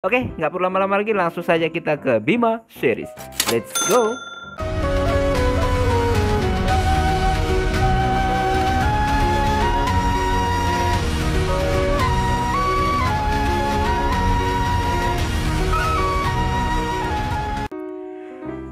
Oke, nggak perlu lama-lama lagi, langsung saja kita ke Bima Series. Let's go.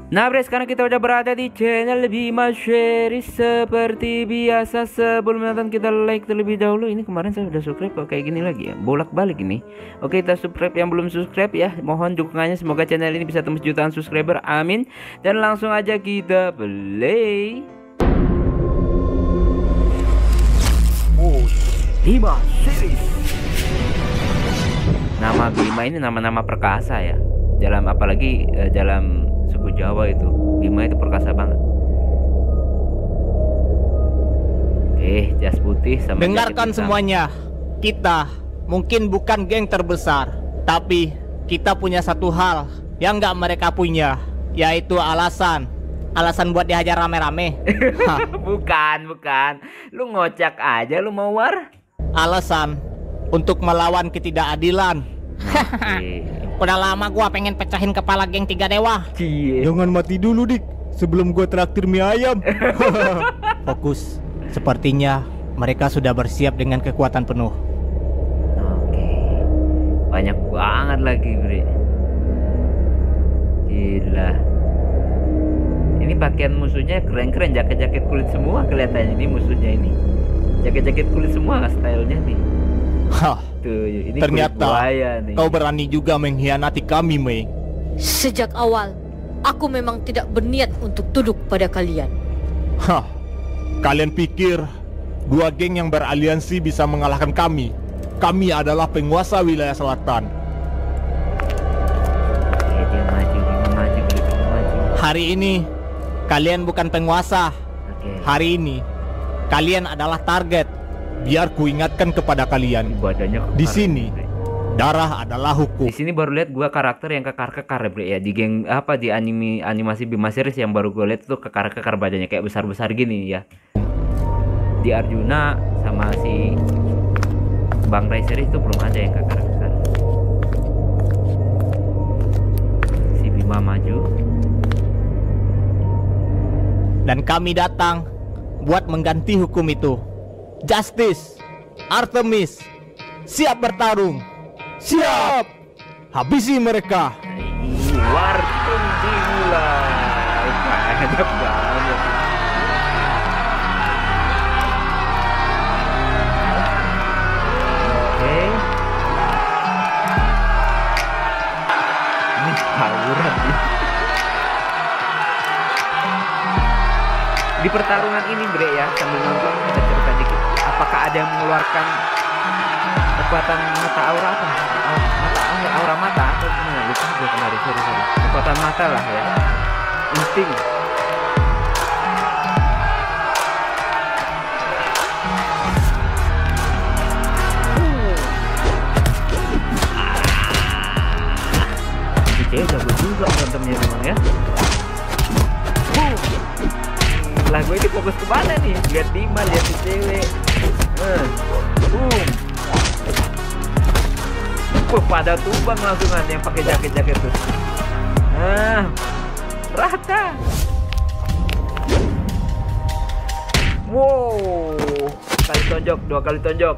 Nah bre, sekarang kita udah berada di channel Bima Series. Seperti biasa, sebelum nonton kita like terlebih dahulu. Ini kemarin saya udah subscribe kok kayak gini lagi ya, bolak-balik ini. Oke, kita subscribe yang belum subscribe ya, mohon dukungannya. Semoga channel ini bisa tembus jutaan subscriber, amin. Dan langsung aja kita play. Oh, Bima Series. Nama Bima ini nama-nama perkasa ya, dalam apalagi dalam suku Jawa itu Bima itu perkasa banget. Oke, jas putih sama dengarkan semuanya. Kita mungkin bukan geng terbesar, tapi kita punya satu hal yang nggak mereka punya, yaitu alasan buat dihajar rame-rame. bukan lu ngocak aja lu mau war. Alasan untuk melawan ketidakadilan. Udah lama gua pengen pecahin kepala geng Tiga Dewa. Jangan mati dulu dik, sebelum gua traktir mie ayam. Fokus. Sepertinya mereka sudah bersiap dengan kekuatan penuh. Oke, banyak banget lagi bre. Gila. Ini pakaian musuhnya keren-keren, jaket-jaket kulit semua kelihatannya. Ini musuhnya ini jaket-jaket kulit semua stylenya nih. Hah, tuh, ini ternyata nih. Kau berani juga mengkhianati kami, Mei. Sejak awal, aku memang tidak berniat untuk tunduk pada kalian. Hah, kalian pikir dua geng yang beraliansi bisa mengalahkan kami? Kami adalah penguasa wilayah selatan. Oke, dia maju. Hari ini kalian bukan penguasa. Oke. Hari ini kalian adalah target. Biar ku ingatkan kepada kalian, Badannya di sini darah adalah hukum. Di sini baru lihat gua karakter yang kekar-kekar bre ya, di geng apa di animasi Bima Series yang baru gue lihat tuh kekar-kekar badannya kayak besar-besar gini ya. Di Arjuna sama si Bang Rai Series itu belum ada yang kekar-kekar. Si Bima maju. Dan kami datang buat mengganti hukum itu. Justice, Artemis, siap bertarung. Siap, habisi mereka. War pun dimulai. Banyak banget. Oke. Ini tawuran nih. Di pertarungan ini bre ya, sambil nonton kita cerita dikit. Apakah ada yang mengeluarkan kekuatan mata aura apa? Aura mata atau gimana? Lupa gue kemarin, sorry. Kekuatan mata lah ya. Insting. Ini cewek jago juga berantemnya memang ya. Lah gue ini fokus kemana nih? Lihat Bima, lihat si cewek. Pada tumbang langsungan yang pakai jaket-jaket tuh. Rata. Wow, sekali tonjok, dua kali tonjok.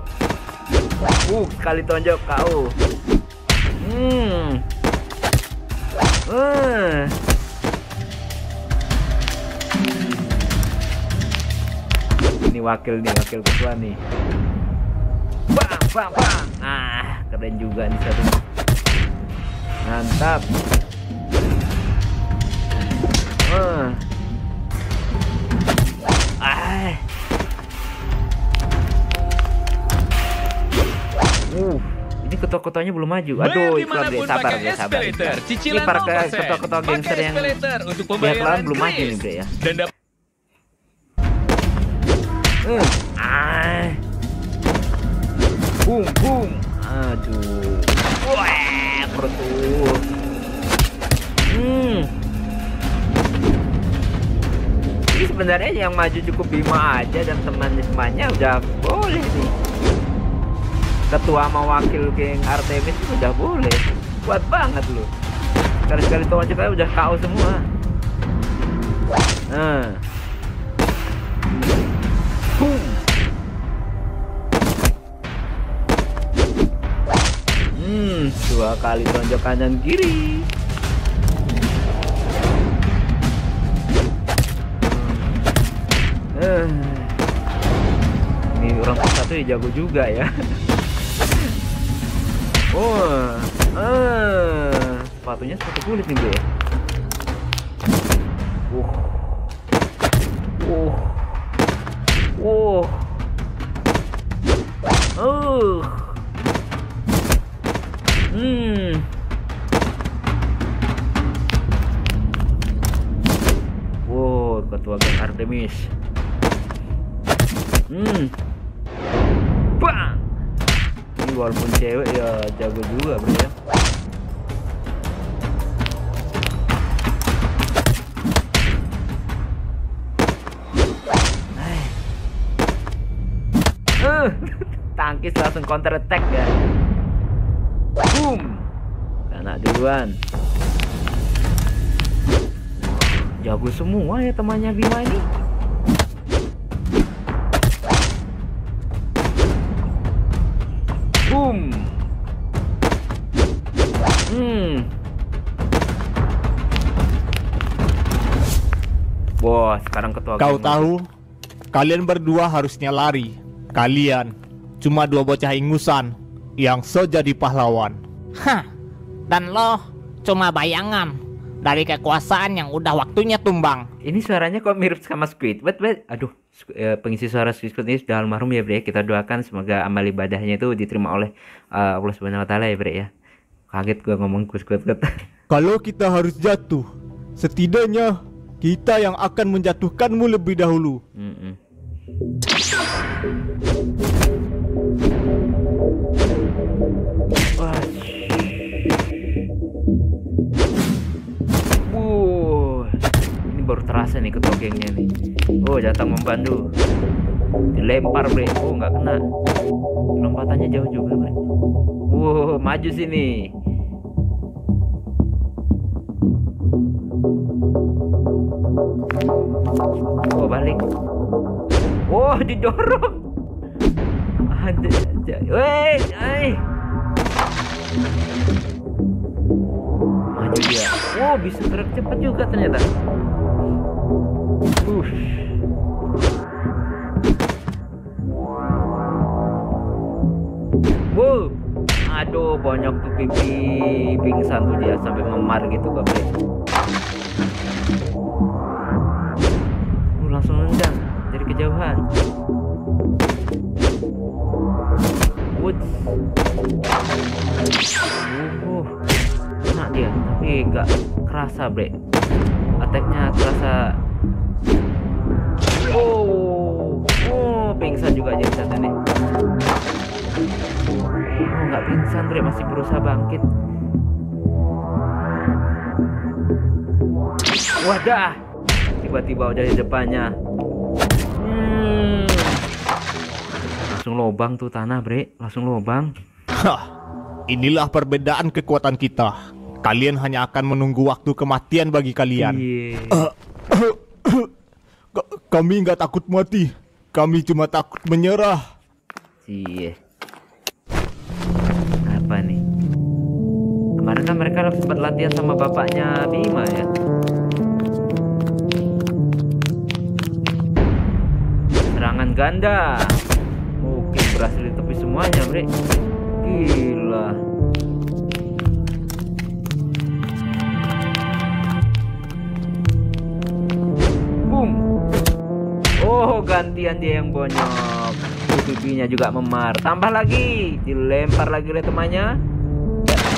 Sekali tonjok KO. Ini wakil ketua nih. Bang. Keren juga nih satu. Mantap. Ini ketua-ketuanya belum maju. Aduh, iklan deh, sabar. Ini para ketua-ketua gangster yang pihak lawan belum maju nih, bre ya. Boom. Aduh. Wah, perut. Ini sebenarnya yang maju cukup Bima aja dan teman-temannya udah boleh nih. Ketua sama wakil geng Artemis itu udah boleh. Kuat banget lu. Sekali-sekali tonjok aja udah KO semua. Nah. Boom. Dua kali tonjok kanan kiri. Ini orang satu ya jago juga ya. Sepatunya sepatu kulit nih gue. Ketua geng Artemis. Bang. Ini walaupun cewek ya jago juga bro ya. Tangkis langsung counter attack ya. Boom. Kena duluan. Jago semua ya temannya Bima ini. Boom. Wah, sekarang ketua Kau geng. tahu, kalian berdua harusnya lari. Kalian cuma dua bocah ingusan yang so jadi pahlawan. Hah, dan lo cuma bayangan dari kekuasaan yang udah waktunya tumbang. Ini suaranya kok mirip sama Squidward, aduh, pengisi suara Squidward ini sudah almarhum ya bre. Kita doakan semoga amal ibadahnya itu diterima oleh Allah Subhanahu Wa Taala ya bre ya. Kaget gua ngomong Squidward. Kalau kita harus jatuh, setidaknya kita yang akan menjatuhkanmu lebih dahulu. Ini baru terasa nih ketua gengnya nih. Datang membantu. Dilempar bre. Nggak kena. Lompatannya jauh juga bre. Maju sini. Balik. Didorong. Ada aja. Maju dia. Bisa gerak cepat juga ternyata. Aduh, banyak tuh pipi pingsan tuh dia sampai memar gitu kabre. Langsung nendang dari kejauhan. Kena dia, tapi gak kerasa bre. Attacknya kerasa. Pingsan juga jadi satu nih. Nggak pingsan bre, masih berusaha bangkit. Wadah, tiba-tiba udah di depannya. Langsung lobang tuh tanah bre, langsung lobang. Inilah perbedaan kekuatan kita. Kalian hanya akan menunggu waktu kematian bagi kalian. Kami nggak takut mati. Kami cuma takut menyerah. Apa nih? Kemarin kan mereka sempat latihan sama bapaknya Bima ya. Serangan ganda. Oke, berhasil ditepis semuanya bre. Gila. Boom. Gantian dia yang bonyok. Pipinya juga memar. Tambah lagi, dilempar lagi oleh temannya.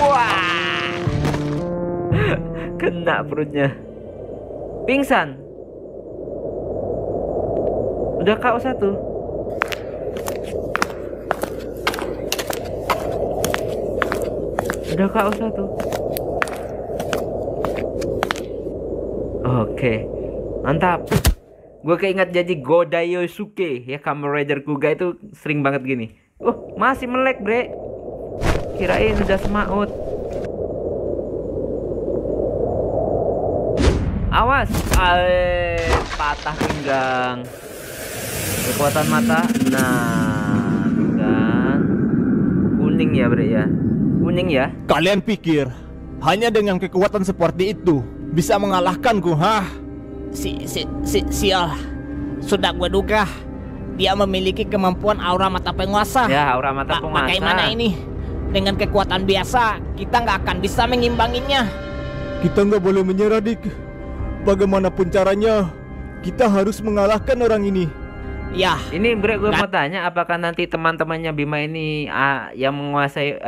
Wah. Kena perutnya. Pingsan. Udah KO satu. Udah KO satu. Oke, mantap. Gue keinget jadi Godayosuke ya, Kamen Rider Kuga itu sering banget gini. Masih melek bre. Kirain udah semaut. Awas. Patah pinggang. Kekuatan mata. Nah, kan. Kuning ya, Bre ya. Kuning ya. Kalian pikir hanya dengan kekuatan seperti itu bisa mengalahkanku, hah? Sial. Sudah gue duga dia memiliki kemampuan aura mata penguasa. Ya, aura mata penguasa. Bagaimana ini? Dengan kekuatan biasa kita nggak akan bisa mengimbanginya. Kita nggak boleh menyerah, Dik. Bagaimanapun caranya, kita harus mengalahkan orang ini. Ya, Ini Bre, gue mau tanya, apakah nanti teman-temannya Bima ini yang menguasai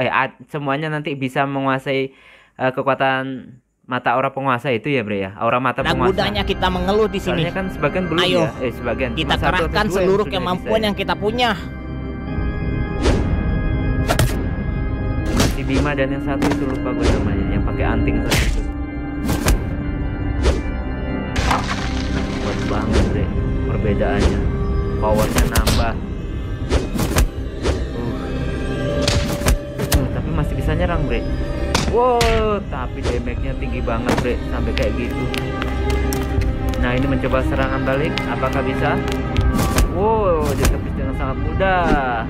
semuanya nanti bisa menguasai kekuatan mata aura penguasa itu ya, Bre ya? Aura mata ada penguasa. gunanya kita mengeluh di sini. Soalnya kan sebagian belum Ayo, ya. Sebagian. Kita Cuma satu atau kerahkan dua seluruh yang sudah kemampuan bisa, yang kita punya. Si Bima dan yang satu itu lupa gue namanya, yang pakai anting satu itu. Kuat banget, Bre, perbedaannya. Powernya nambah. Tapi masih bisa nyerang, Bre. Wow, tapi damage-nya tinggi banget, Bre, sampai kayak gitu. Nah, ini mencoba serangan balik, apakah bisa? Wow, ditepis dengan sangat mudah.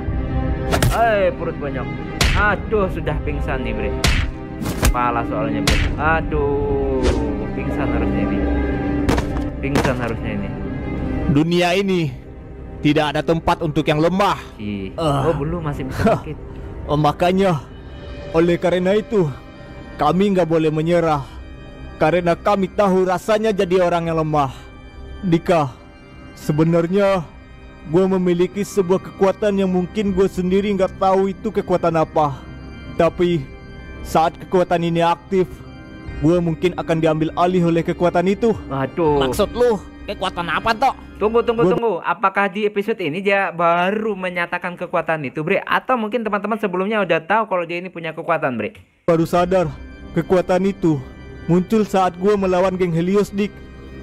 Perut banyak. Aduh, sudah pingsan nih, Bre. Kepala soalnya, Bre. Aduh, pingsan harusnya ini. Pingsan harusnya ini. Dunia ini tidak ada tempat untuk yang lemah. Oh, belum masih bisa bangkit. Makanya, oleh karena itu, kami nggak boleh menyerah. Karena kami tahu rasanya jadi orang yang lemah. Dika, sebenarnya gue memiliki sebuah kekuatan yang mungkin gue sendiri nggak tahu itu kekuatan apa. Tapi saat kekuatan ini aktif, gue mungkin akan diambil alih oleh kekuatan itu. Aduh. Maksud lu kekuatan apa toh? Tunggu. Apakah di episode ini dia baru menyatakan kekuatan itu, Bre? Atau mungkin teman-teman sebelumnya udah tahu kalau dia ini punya kekuatan, Bre? Baru sadar kekuatan itu muncul saat gue melawan geng Helios, Dik.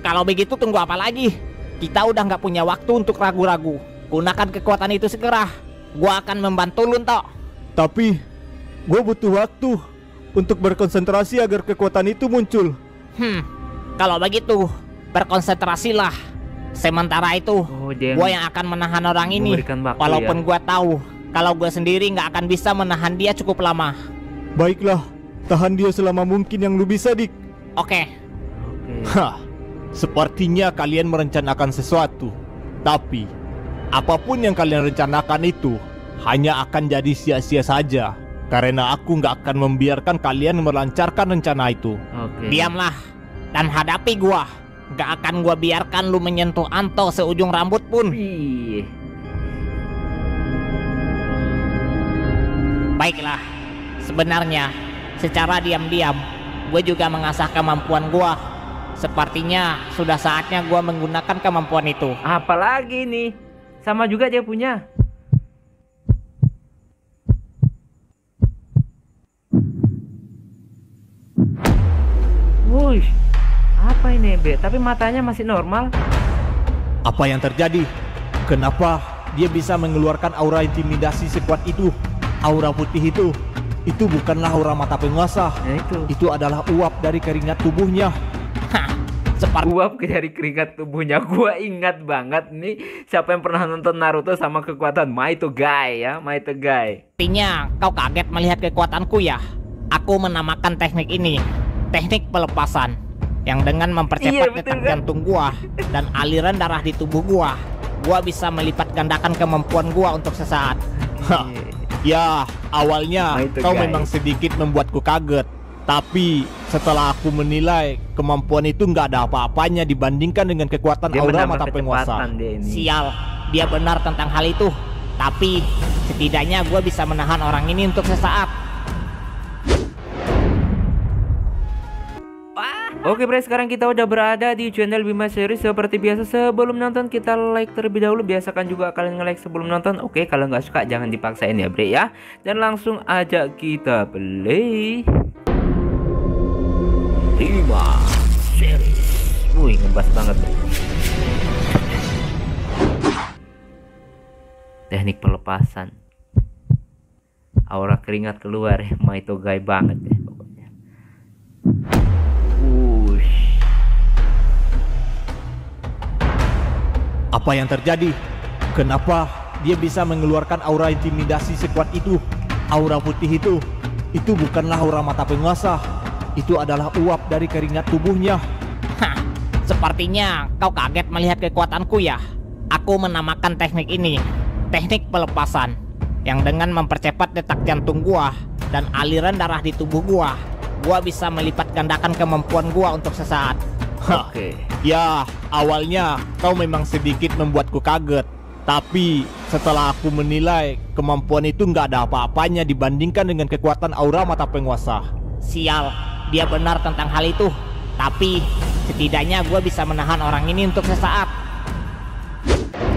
Kalau begitu tunggu apa lagi? Kita udah nggak punya waktu untuk ragu-ragu. Gunakan kekuatan itu segera. Gua akan membantu lu, toh. Tapi gue butuh waktu untuk berkonsentrasi agar kekuatan itu muncul. Kalau begitu berkonsentrasilah. Sementara itu, dia gue yang akan menahan orang ini. Walaupun gue tahu kalau gue sendiri nggak akan bisa menahan dia cukup lama. Baiklah, tahan dia selama mungkin yang lu bisa, Dik. Oke. Hah, sepertinya kalian merencanakan sesuatu. Tapi apapun yang kalian rencanakan itu hanya akan jadi sia-sia saja. Karena aku nggak akan membiarkan kalian melancarkan rencana itu. Diamlah dan hadapi gua. Gak akan gua biarkan lu menyentuh Anto seujung rambut pun. Baiklah, sebenarnya secara diam-diam gue juga mengasah kemampuan gua. Sepertinya sudah saatnya gua menggunakan kemampuan itu. Apalagi nih, sama juga dia punya. Wuih, apa ini, Be? Tapi matanya masih normal. Apa yang terjadi? Kenapa dia bisa mengeluarkan aura intimidasi sekuat itu? Aura putih itu bukanlah aura mata penguasa. Ya, itu adalah uap dari keringat tubuhnya. Uap dari keringat tubuhnya. Gua ingat banget nih, siapa yang pernah nonton Naruto sama kekuatan Might Guy ya, Might Guy. Artinya kau kaget melihat kekuatanku ya? Aku menamakan teknik ini teknik pelepasan, yang dengan mempercepat detak jantung gua dan aliran darah di tubuh gua bisa melipat gandakan kemampuan gua untuk sesaat. Ya, awalnya kau memang sedikit membuatku kaget. Tapi setelah aku menilai kemampuan itu nggak ada apa-apanya dibandingkan dengan kekuatan aura mata penguasa. Sial, dia benar tentang hal itu. Tapi setidaknya gua bisa menahan orang ini untuk sesaat. Oke, Bre, sekarang kita udah berada di channel Bima Series. Seperti biasa, sebelum nonton kita like terlebih dahulu. Biasakan juga kalian nge-like sebelum nonton. Oke, kalau nggak suka jangan dipaksain ya, Bre ya. Dan langsung aja kita play Bima Series. Wih, ngebas banget, Bre. Teknik pelepasan. Aura keringat keluar ya, Might Guy banget ya pokoknya. Apa yang terjadi? Kenapa dia bisa mengeluarkan aura intimidasi sekuat itu? Aura putih itu bukanlah aura mata penguasa. Itu adalah uap dari keringat tubuhnya. Hah, sepertinya kau kaget melihat kekuatanku ya. Aku menamakan teknik ini teknik pelepasan, yang dengan mempercepat detak jantung gua dan aliran darah di tubuh gua bisa melipat gandakan kemampuan gua untuk sesaat. Oke. Ya, awalnya kau memang sedikit membuatku kaget. Tapi setelah aku menilai kemampuan itu nggak ada apa-apanya dibandingkan dengan kekuatan aura mata penguasa. Sial, dia benar tentang hal itu. Tapi setidaknya gua bisa menahan orang ini untuk sesaat.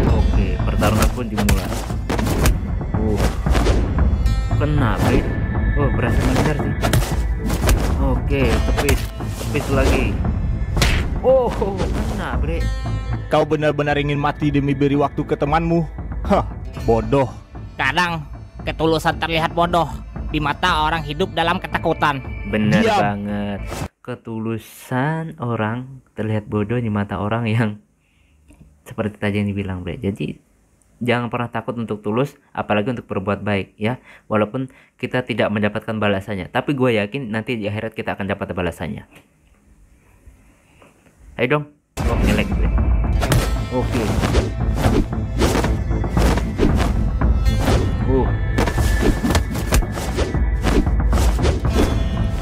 Oke, pertarungan pun dimulai. Kena, Bre. Oh, berhasil mengejar sih. Oke, tepis lagi. Oh, kena, Bre. Kau benar-benar ingin mati demi beri waktu ke temanmu? Hah, bodoh. Kadang ketulusan terlihat bodoh di mata orang hidup dalam ketakutan. Bener Diam. banget. Ketulusan orang terlihat bodoh di mata orang yang seperti tadi yang dibilang, Bre. Jadi jangan pernah takut untuk tulus, apalagi untuk berbuat baik ya. Walaupun kita tidak mendapatkan balasannya, tapi gue yakin nanti di akhirat kita akan dapat balasannya. Ayo dong. Oh, ngelek, Bre. Oke.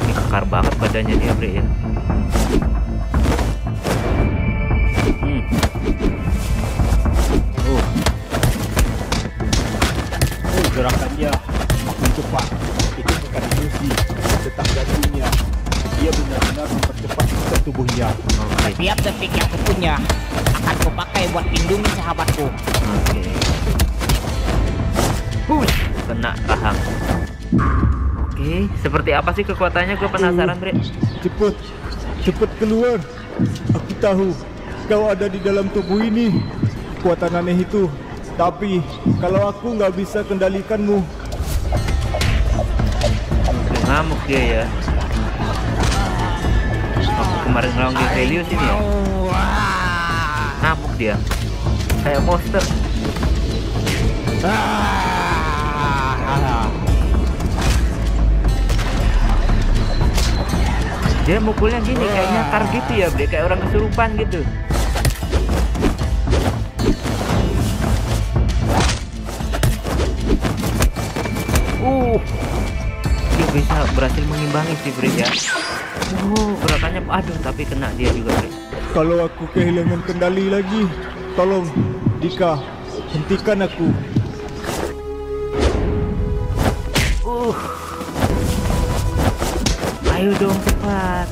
Ini kekar banget badannya dia, Bre ya. Gerakannya makin cepat. Itu bukan ilusi. Detak jantungnya, dia benar-benar mempercepat detak tubuhnya. Setiap detik yang kupunya akan kupakai buat lindungi sahabatku. Oke. Kena rahang. Oke, seperti apa sih kekuatannya? Gue penasaran, Bre. Cepet keluar. Aku tahu kau ada di dalam tubuh ini. Kekuatan aneh itu. Tapi kalau aku nggak bisa kendalikanmu. Oke, ngamuk dia ya. Waktu kemarin ngelawan Gevelius ini ya. Ngamuk dia. Kayak monster. Dia mukulnya gini kayak nyakar gitu ya, Bre. Kayak orang kesurupan gitu. Dia bisa berhasil mengimbangi si Bre ya. Gerakannya aduh, tapi kena dia juga, Bre. Kalau aku kehilangan kendali lagi, tolong Dika, hentikan aku. Ayo dong cepat.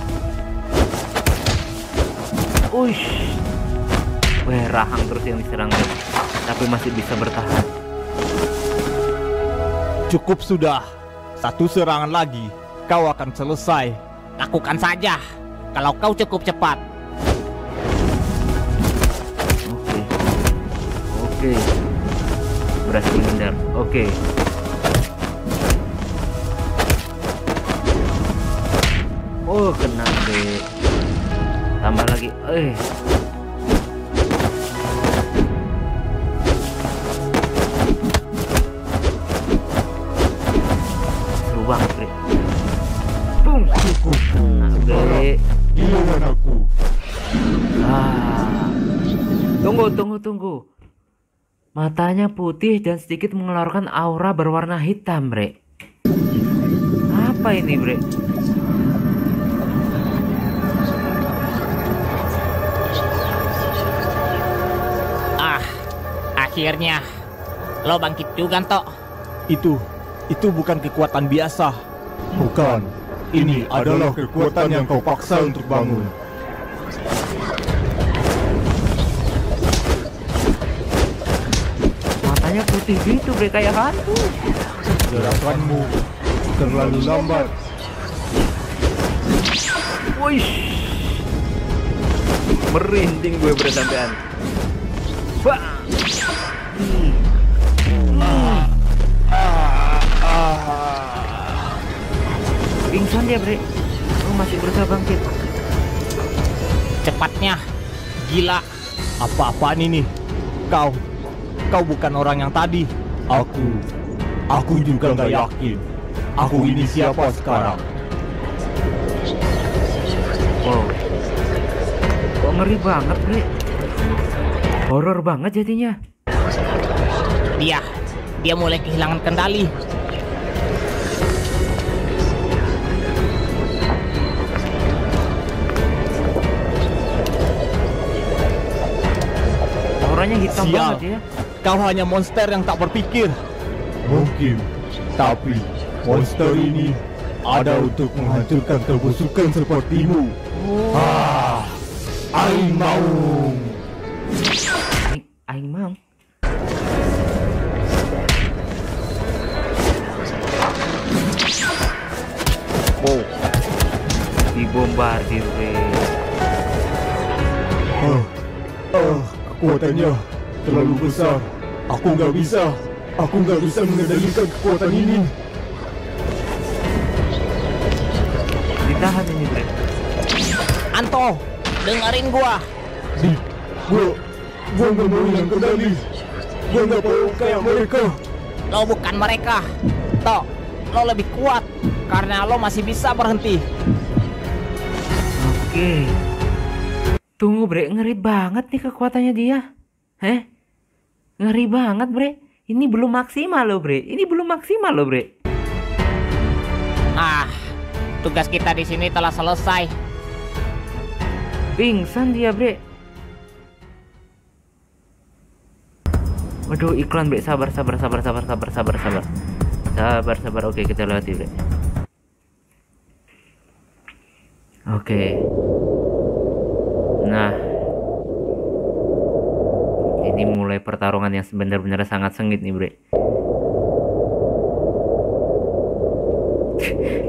Uish. Weh, rahang terus yang diserang, Bre. Tapi masih bisa bertahan. Cukup sudah. Satu serangan lagi, kau akan selesai. Lakukan saja kalau kau cukup cepat. Oke. Berhasil menghindar. Oke. Oh, kena, Bre. Tambah lagi. Seru banget, Bre. Boom. Cukup. Nah, Bre. Giliran aku. Tunggu. Matanya putih dan sedikit mengeluarkan aura berwarna hitam, Bre. Apa ini, Bre? Akhirnya lo bangkit juga, Tok. Itu bukan kekuatan biasa. Bukan. Ini adalah kekuatan yang kau paksa untuk bangun. Matanya putih gitu, Bre, kayak hantu. Gerakanmu terlalu lambat. Wih, merinding gue, Bre, sampean. Bang. Pingsan dia, Bre. Oh, masih berusaha bangkit. Cepatnya, gila. Apa-apaan ini? Kau bukan orang yang tadi. Aku juga nggak yakin. Aku ini siapa sekarang? Wow. Kok ngeri banget, Bre? Horor banget jadinya. Dia mulai kehilangan kendali. Auranya hitam Sial. banget ya. Kau hanya monster yang tak berpikir. Mungkin, tapi monster ini ada untuk menghancurkan kebusukan sepertimu. Aing mau. Aing mau. Wow. Dibombardir, Bre. Kekuatannya terlalu besar. Aku nggak bisa mengendalikan kekuatan ini. Ditahan ini, Bre. Anto, dengerin gua. Gua nggak mau hilang kendali. Gua nggak mau kayak mereka. Lo bukan mereka. Toh, lo lebih kuat karena lo masih bisa berhenti. Oke. Tunggu, Bre, ngeri banget nih kekuatannya dia. Ngeri banget, Bre. Ini belum maksimal loh, Bre. Tugas kita di sini telah selesai. Pingsan dia, Bre. Waduh, iklan, Bre. Sabar. Oke, kita lewati, Bre. Oke. Nah, ini mulai pertarungan yang sebenarnya sangat sengit nih, Bre.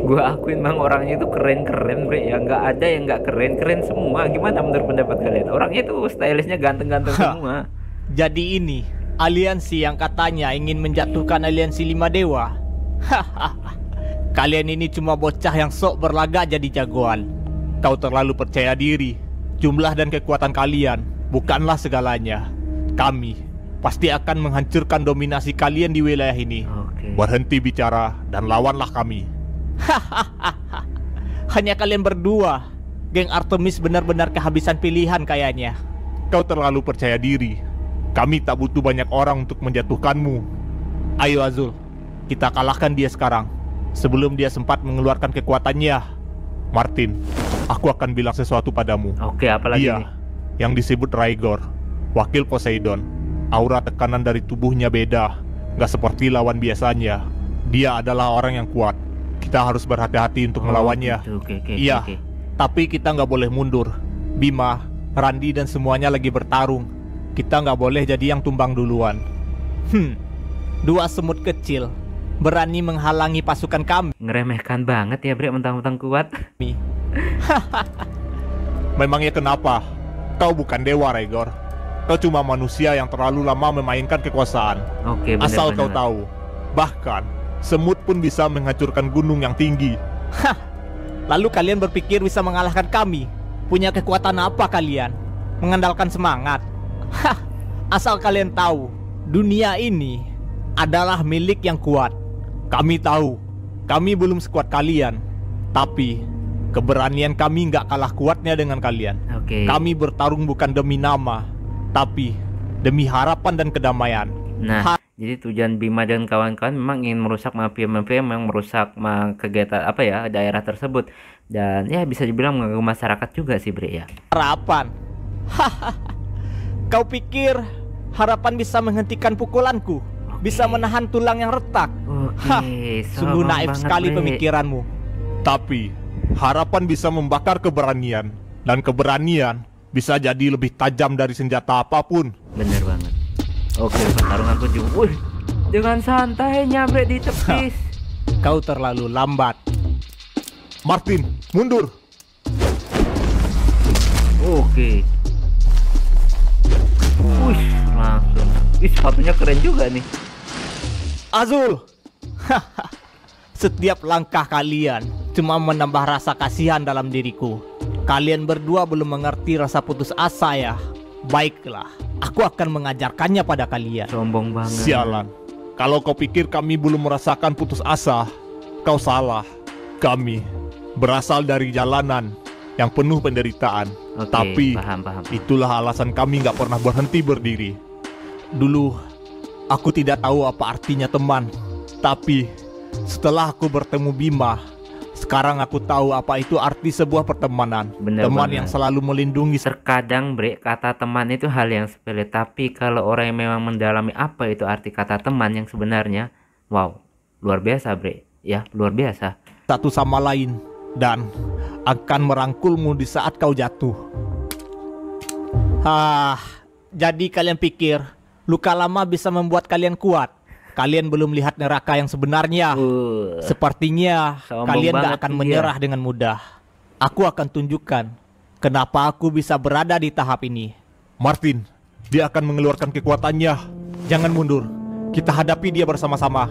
Gua akuin bang, orangnya itu keren-keren, Bre. Ya nggak ada yang nggak keren semua. Gimana menurut pendapat kalian? Orangnya itu stylishnya ganteng-ganteng semua. Jadi ini aliansi yang katanya ingin menjatuhkan aliansi 5 dewa. Kalian ini cuma bocah yang sok berlagak jadi jagoan. Kau terlalu percaya diri. Jumlah dan kekuatan kalian bukanlah segalanya. Kami pasti akan menghancurkan dominasi kalian di wilayah ini. Oke. Berhenti bicara dan lawanlah kami. Hanya kalian berdua. Geng Artemis benar-benar kehabisan pilihan kayaknya. Kau terlalu percaya diri. Kami tak butuh banyak orang untuk menjatuhkanmu. Ayo Azul, kita kalahkan dia sekarang sebelum dia sempat mengeluarkan kekuatannya. Martin, aku akan bilang sesuatu padamu. Oke, apalagi Dia nih? yang disebut Raigor, wakil Poseidon. Aura tekanan dari tubuhnya beda, nggak seperti lawan biasanya. Dia adalah orang yang kuat. Kita harus berhati-hati untuk melawannya. Gitu. Oke. Iya, tapi kita nggak boleh mundur. Bima, Randi dan semuanya lagi bertarung. Kita nggak boleh jadi yang tumbang duluan. Dua semut kecil berani menghalangi pasukan kami. Ngeremehkan banget ya, Bre, mentang-mentang kuat. Memangnya kenapa? Kau bukan dewa, Raigor. Kau cuma manusia yang terlalu lama memainkan kekuasaan. Oke, bener, Asal kau bener. tahu, bahkan semut pun bisa menghancurkan gunung yang tinggi. Lalu kalian berpikir bisa mengalahkan kami? Punya kekuatan apa kalian? Mengandalkan semangat? Asal kalian tahu, dunia ini adalah milik yang kuat. Kami tahu, kami belum sekuat kalian, tapi keberanian kami nggak kalah kuatnya dengan kalian. Oke. Kami bertarung bukan demi nama, tapi demi harapan dan kedamaian. Nah, jadi tujuan Bima dan kawan-kawan memang ingin merusak mafia-mafia, memang merusak kegiatan daerah tersebut, dan ya bisa dibilang mengganggu masyarakat juga sih, Bre, ya. Harapan? Kau pikir harapan bisa menghentikan pukulanku? Bisa menahan tulang yang retak? Oke, Sungguh sama naif banget, sekali Bre. pemikiranmu. Tapi, harapan bisa membakar keberanian. Dan keberanian bisa jadi lebih tajam dari senjata apapun. Bener banget. Oke, pertarungan pun juga. Wih, dengan santainya, Bre, ditepis. Kau terlalu lambat. Martin, mundur! Oke. Wih, langsung. Ih, sepatunya keren juga nih. Azul! Setiap langkah kalian cuma menambah rasa kasihan dalam diriku. Kalian berdua belum mengerti rasa putus asa ya. Baiklah, aku akan mengajarkannya pada kalian. Sombong banget. Sialan. Kalau kau pikir kami belum merasakan putus asa, kau salah. Kami berasal dari jalanan yang penuh penderitaan. Oke, Tapi paham. itulah alasan kami nggak pernah berhenti berdiri. Dulu aku tidak tahu apa artinya teman. Tapi setelah aku bertemu Bima, sekarang aku tahu apa itu arti sebuah pertemanan. Bener Teman banget. yang selalu melindungi. Terkadang Bre, kata teman itu hal yang sepele, tapi kalau orang yang memang mendalami apa itu arti kata teman yang sebenarnya, wow, luar biasa Bre. Ya, luar biasa. Satu sama lain dan akan merangkulmu di saat kau jatuh. Jadi kalian pikir luka lama bisa membuat kalian kuat? Kalian belum lihat neraka yang sebenarnya. Sepertinya Sombong kalian banget gak akan dia. menyerah dengan mudah. Aku akan tunjukkan kenapa aku bisa berada di tahap ini. Martin, dia akan mengeluarkan kekuatannya. Jangan mundur. Kita hadapi dia bersama-sama.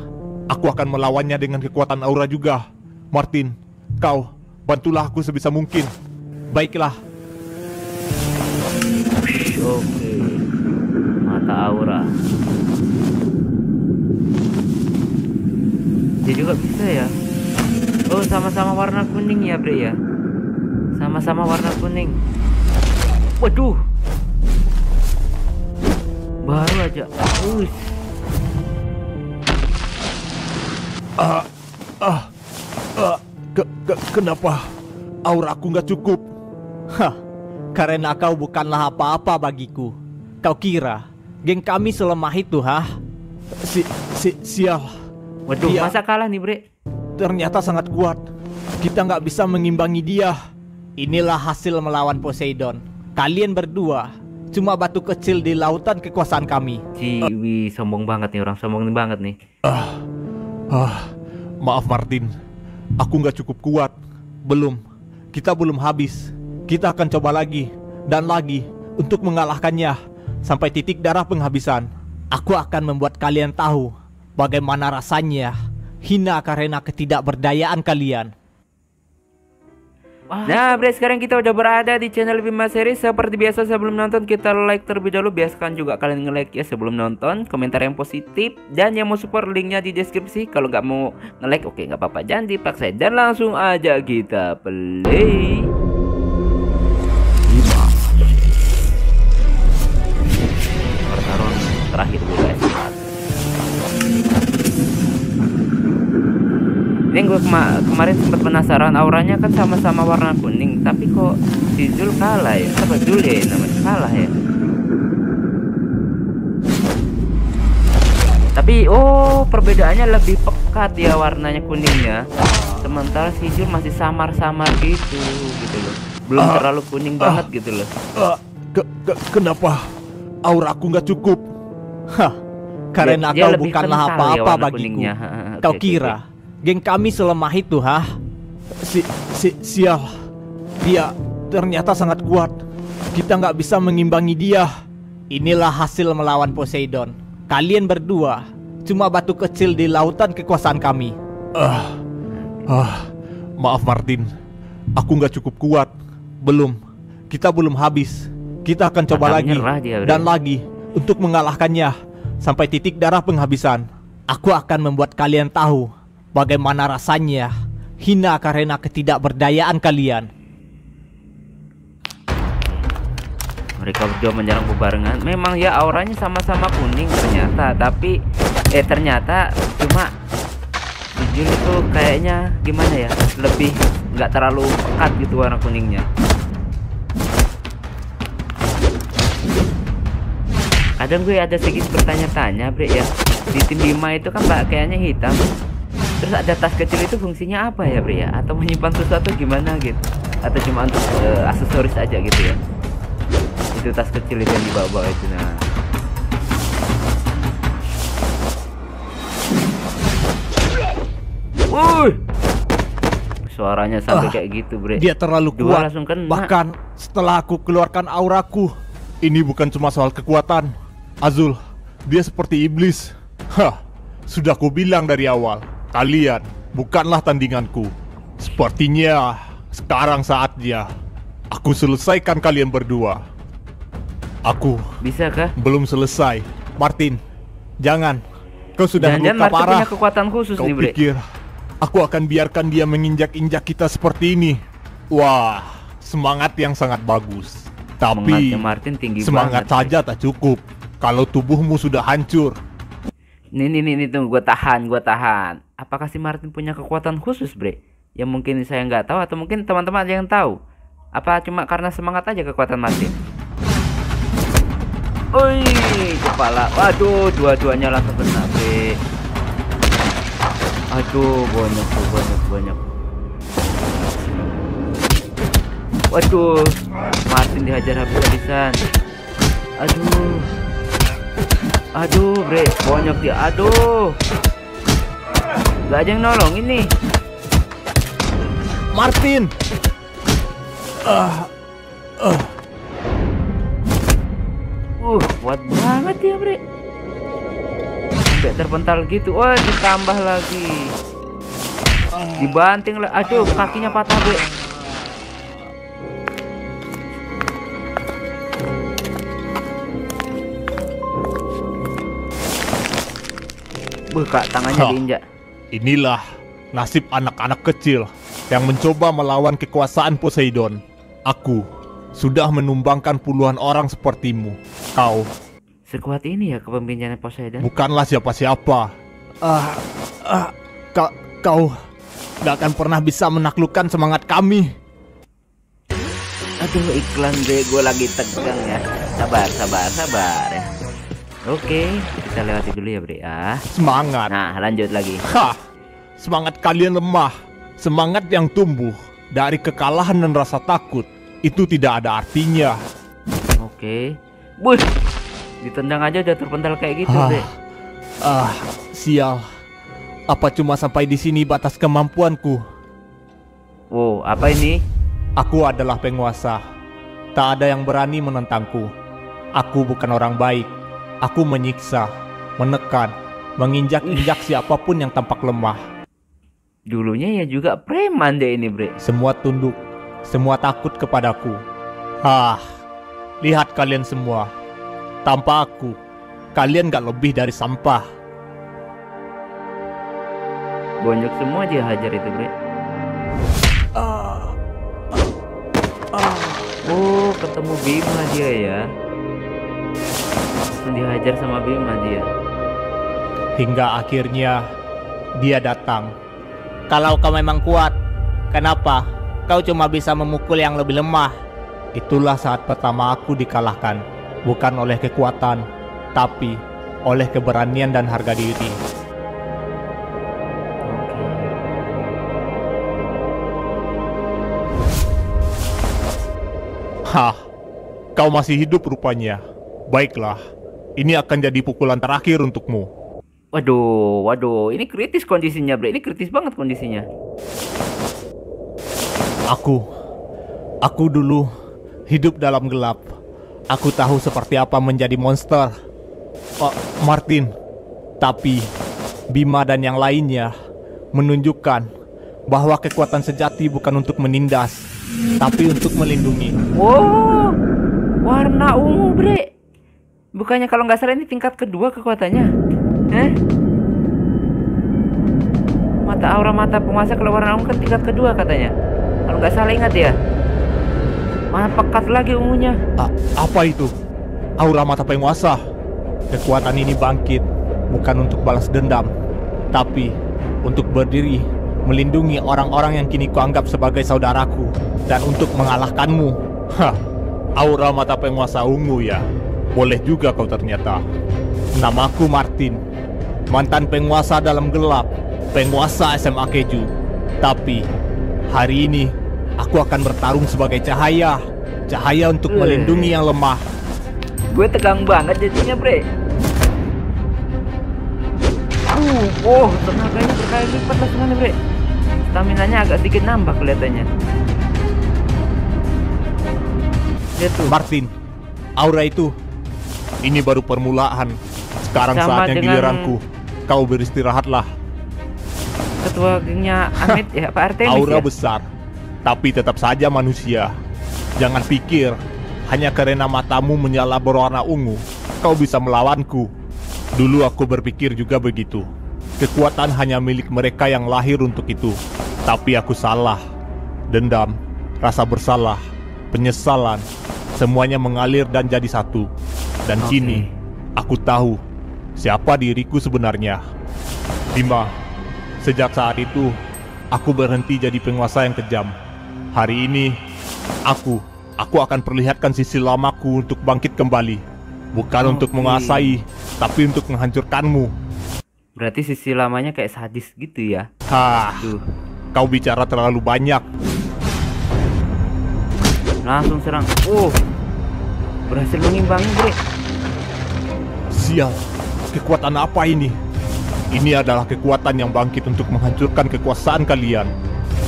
Aku akan melawannya dengan kekuatan aura juga. Martin, kau bantulah aku sebisa mungkin. Baiklah. Oke. Mata aura. Dia juga bisa ya. Oh, sama-sama warna kuning ya Bre ya. Sama-sama warna kuning. Waduh. Baru aja. Kenapa auraku nggak cukup? Karena kau bukanlah apa-apa bagiku. Kau kira geng kami selemah itu, Sial. Waduh, Dia masa kalah nih Bre? ternyata sangat kuat. Kita nggak bisa mengimbangi dia. Inilah hasil melawan Poseidon. Kalian berdua cuma batu kecil di lautan kekuasaan kami. Ciwi, sombong banget nih orang, sombong banget nih. Maaf Martin, aku nggak cukup kuat. Belum, kita belum habis. Kita akan coba lagi dan lagi untuk mengalahkannya sampai titik darah penghabisan. Aku akan membuat kalian tahu bagaimana rasanya hina karena ketidakberdayaan kalian. Nah Bre, sekarang kita udah berada di channel Bima Series. Seperti biasa sebelum nonton kita like terlebih dahulu. Biasakan juga kalian nge-like ya sebelum nonton. Komentar yang positif. Dan yang mau support linknya di deskripsi. Kalau nggak mau nge-like oke nggak apa-apa, jangan dipaksa. Dan langsung aja kita play. Bima pertarungan terakhir gue guys. Ini gue kemarin sempat penasaran, auranya kan sama-sama warna kuning, tapi kok si Zul kalah ya? Apa Zul ya namanya? Kalah ya? Tapi oh, perbedaannya lebih pekat ya warnanya kuningnya. Sementara si Zul masih samar-samar gitu loh. Belum terlalu kuning banget gitu loh. Kenapa auraku nggak cukup? Karena Dia kau lebih bukanlah kental ya apa-apa warna bagiku. kuningnya. Kau Oke. kira geng kami selemah itu, Sial. Dia ternyata sangat kuat. Kita nggak bisa mengimbangi dia. Inilah hasil melawan Poseidon. Kalian berdua cuma batu kecil di lautan kekuasaan kami. Maaf Martin, aku nggak cukup kuat. Belum, kita belum habis. Kita akan coba Mantap, lagi nyerah dia, Bre. dan lagi untuk mengalahkannya sampai titik darah penghabisan. Aku akan membuat kalian tahu bagaimana rasanya hina karena ketidakberdayaan kalian. Mereka berdua menyerang bebarengan. Memang ya auranya sama-sama kuning ternyata, tapi ternyata cuma Jujur itu kayaknya gimana ya, lebih nggak terlalu pekat gitu warna kuningnya. Kadang gue ada sedikit bertanya-tanya Bre ya, di tim Bima itu kan pakaiannya hitam, terus ada tas kecil itu fungsinya apa ya Bre ya, atau menyimpan sesuatu gimana gitu, atau cuma untuk aksesoris aja gitu ya. Itu tas kecil itu yang dibawa-bawa itu. Nah, suaranya sampai kayak gitu Bre. Dia terlalu Dua kuat. langsung kena. Bahkan setelah aku keluarkan auraku. Ini bukan cuma soal kekuatan, Azul, dia seperti iblis. Sudah ku bilang dari awal, kalian bukanlah tandinganku. Sepertinya sekarang saatnya aku selesaikan kalian berdua. Aku Bisa kah? belum selesai. Martin, jangan. Kau sudah Jangan-jangan luka Martin parah. punya kekuatan khusus Kau nih, Bre. pikir aku akan biarkan dia menginjak-injak kita seperti ini? Wah, semangat yang sangat bagus. Tapi Semangatnya Martin tinggi semangat banget. saja tak cukup kalau tubuhmu sudah hancur. Nih, tunggu, gua tahan. Apakah si Martin punya kekuatan khusus, Bre? Yang mungkin saya nggak tahu atau mungkin teman-teman ada yang tahu. Apa cuma karena semangat aja kekuatan Martin? Oi, kepala. Waduh, dua-duanya langsung kena, Bre. Aduh, banyak. Waduh, Martin dihajar habis-habisan. Aduh, Bre, banyak dia. Aduh, gak ada yang nolong ini. Martin! Kuat banget ya, Bre. Sampai terpental gitu. Wah, ditambah lagi. Dibanting lah. Aduh, kakinya patah, Bre. Kak, tangannya Hah. diinjak. Inilah nasib anak-anak kecil yang mencoba melawan kekuasaan Poseidon. Aku sudah menumbangkan puluhan orang sepertimu. Kau Sekuat ini ya kepemimpinan Poseidon. bukanlah siapa-siapa. Kau gak akan pernah bisa menaklukkan semangat kami. Aduh, iklan deh, gue lagi tegang ya. Sabar ya. Oke, kita lewati dulu ya, Bre. Semangat. Nah, lanjut lagi. Hah, semangat kalian lemah. Semangat yang tumbuh dari kekalahan dan rasa takut itu tidak ada artinya. Oke. Buh, ditendang aja udah terpental kayak gitu, Bre. Sial. Apa cuma sampai di sini batas kemampuanku? Wow, apa ini? Aku adalah penguasa. Tak ada yang berani menentangku. Aku bukan orang baik. Aku menyiksa, menekan, menginjak-injak siapapun yang tampak lemah. Dulunya ya juga preman deh ini, Bre. Semua tunduk, semua takut kepadaku. Lihat kalian semua. Tanpa aku, kalian gak lebih dari sampah. Bonyok semua dia hajar itu, Bre. Oh, ketemu Bima dia ya. Langsung dihajar sama Bima dia. Hingga akhirnya dia datang. Kalau kau memang kuat, kenapa kau cuma bisa memukul yang lebih lemah? Itulah saat pertama aku dikalahkan. Bukan oleh kekuatan, tapi oleh keberanian dan harga diri. Kau masih hidup rupanya. Baiklah, ini akan jadi pukulan terakhir untukmu. Waduh, ini kritis kondisinya, Bre. Ini kritis banget kondisinya. Aku dulu hidup dalam gelap. Aku tahu seperti apa menjadi monster. Martin, tapi Bima dan yang lainnya menunjukkan bahwa kekuatan sejati bukan untuk menindas, tapi untuk melindungi. Wow, warna ungu, Bre. Bukannya kalau nggak salah ini tingkat kedua kekuatannya. Aura mata penguasa kalau warna ungu kan tingkat kedua katanya. Kalau nggak salah ingat ya. Mana pekat lagi ungunya. Apa itu? Aura mata penguasa. Kekuatan ini bangkit bukan untuk balas dendam, tapi untuk berdiri melindungi orang-orang yang kini kuanggap sebagai saudaraku dan untuk mengalahkanmu. Aura mata penguasa ungu ya. Boleh juga kau ternyata. Namaku Martin, mantan penguasa dalam gelap, penguasa SMA Keju. Tapi hari ini aku akan bertarung sebagai cahaya untuk melindungi yang lemah. Gue tegang banget jadinya, Bre. Tenaganya berkali lipat lah semuanya, Bre. Staminanya agak sedikit nambah kelihatannya. Lihat tuh. Martin, aura itu. Ini baru permulaan. Sekarang Sama saatnya dengan giliranku. Kau beristirahatlah. Ketua gengnya Amit ya, Pak Artemis Aura ya? besar, tapi tetap saja manusia. Jangan pikir Hanya karena matamu menyala berwarna ungu, kau bisa melawanku. Dulu aku berpikir juga begitu. Kekuatan hanya milik mereka yang lahir untuk itu. Tapi aku salah. Dendam, rasa bersalah, penyesalan, semuanya mengalir dan jadi satu. Dan kini, aku tahu siapa diriku sebenarnya. Bima, sejak saat itu, aku berhenti jadi penguasa yang kejam. Hari ini, aku akan perlihatkan sisi lamaku untuk bangkit kembali. Bukan untuk menguasai, tapi untuk menghancurkanmu. Berarti sisi lamanya kayak sadis gitu ya. Hah, Tuh, kau bicara terlalu banyak. langsung serang. Berhasil mengimbangi, Bre. Sial, kekuatan apa ini? Ini adalah kekuatan yang bangkit untuk menghancurkan kekuasaan kalian.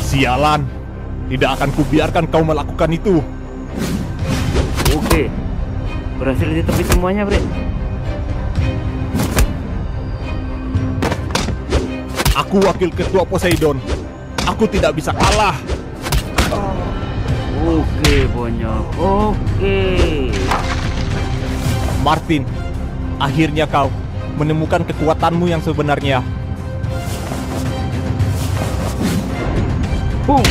Sialan, tidak akan kubiarkan kau melakukan itu. Oke, berhasil ditepis semuanya, Bre. Aku wakil ketua Poseidon. Aku tidak bisa kalah. Oke, Bonyok. Oke. Martin, akhirnya kau menemukan kekuatanmu yang sebenarnya. Boom.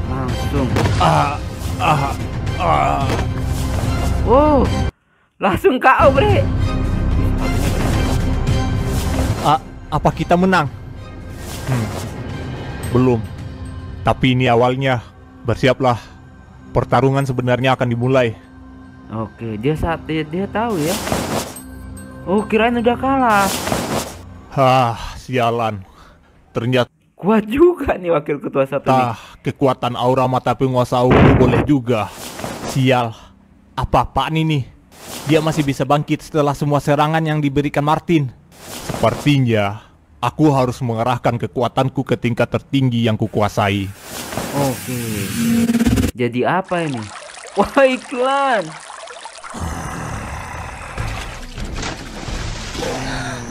Langsung. Langsung KO, Bre. Apa kita menang? Belum. Tapi ini awalnya. Bersiaplah. Pertarungan sebenarnya akan dimulai. Oke, dia tahu ya. Oh, kirain udah kalah. Sialan. Ternyata Kuat juga nih wakil ketua satu nih. kekuatan aura mata penguasa ungu boleh juga. Sial. Apa-apaan ini? Dia masih bisa bangkit setelah semua serangan yang diberikan Martin. Sepertinya aku harus mengerahkan kekuatanku ke tingkat tertinggi yang kukuasai. Oke. Jadi apa ini? Wah, iklan.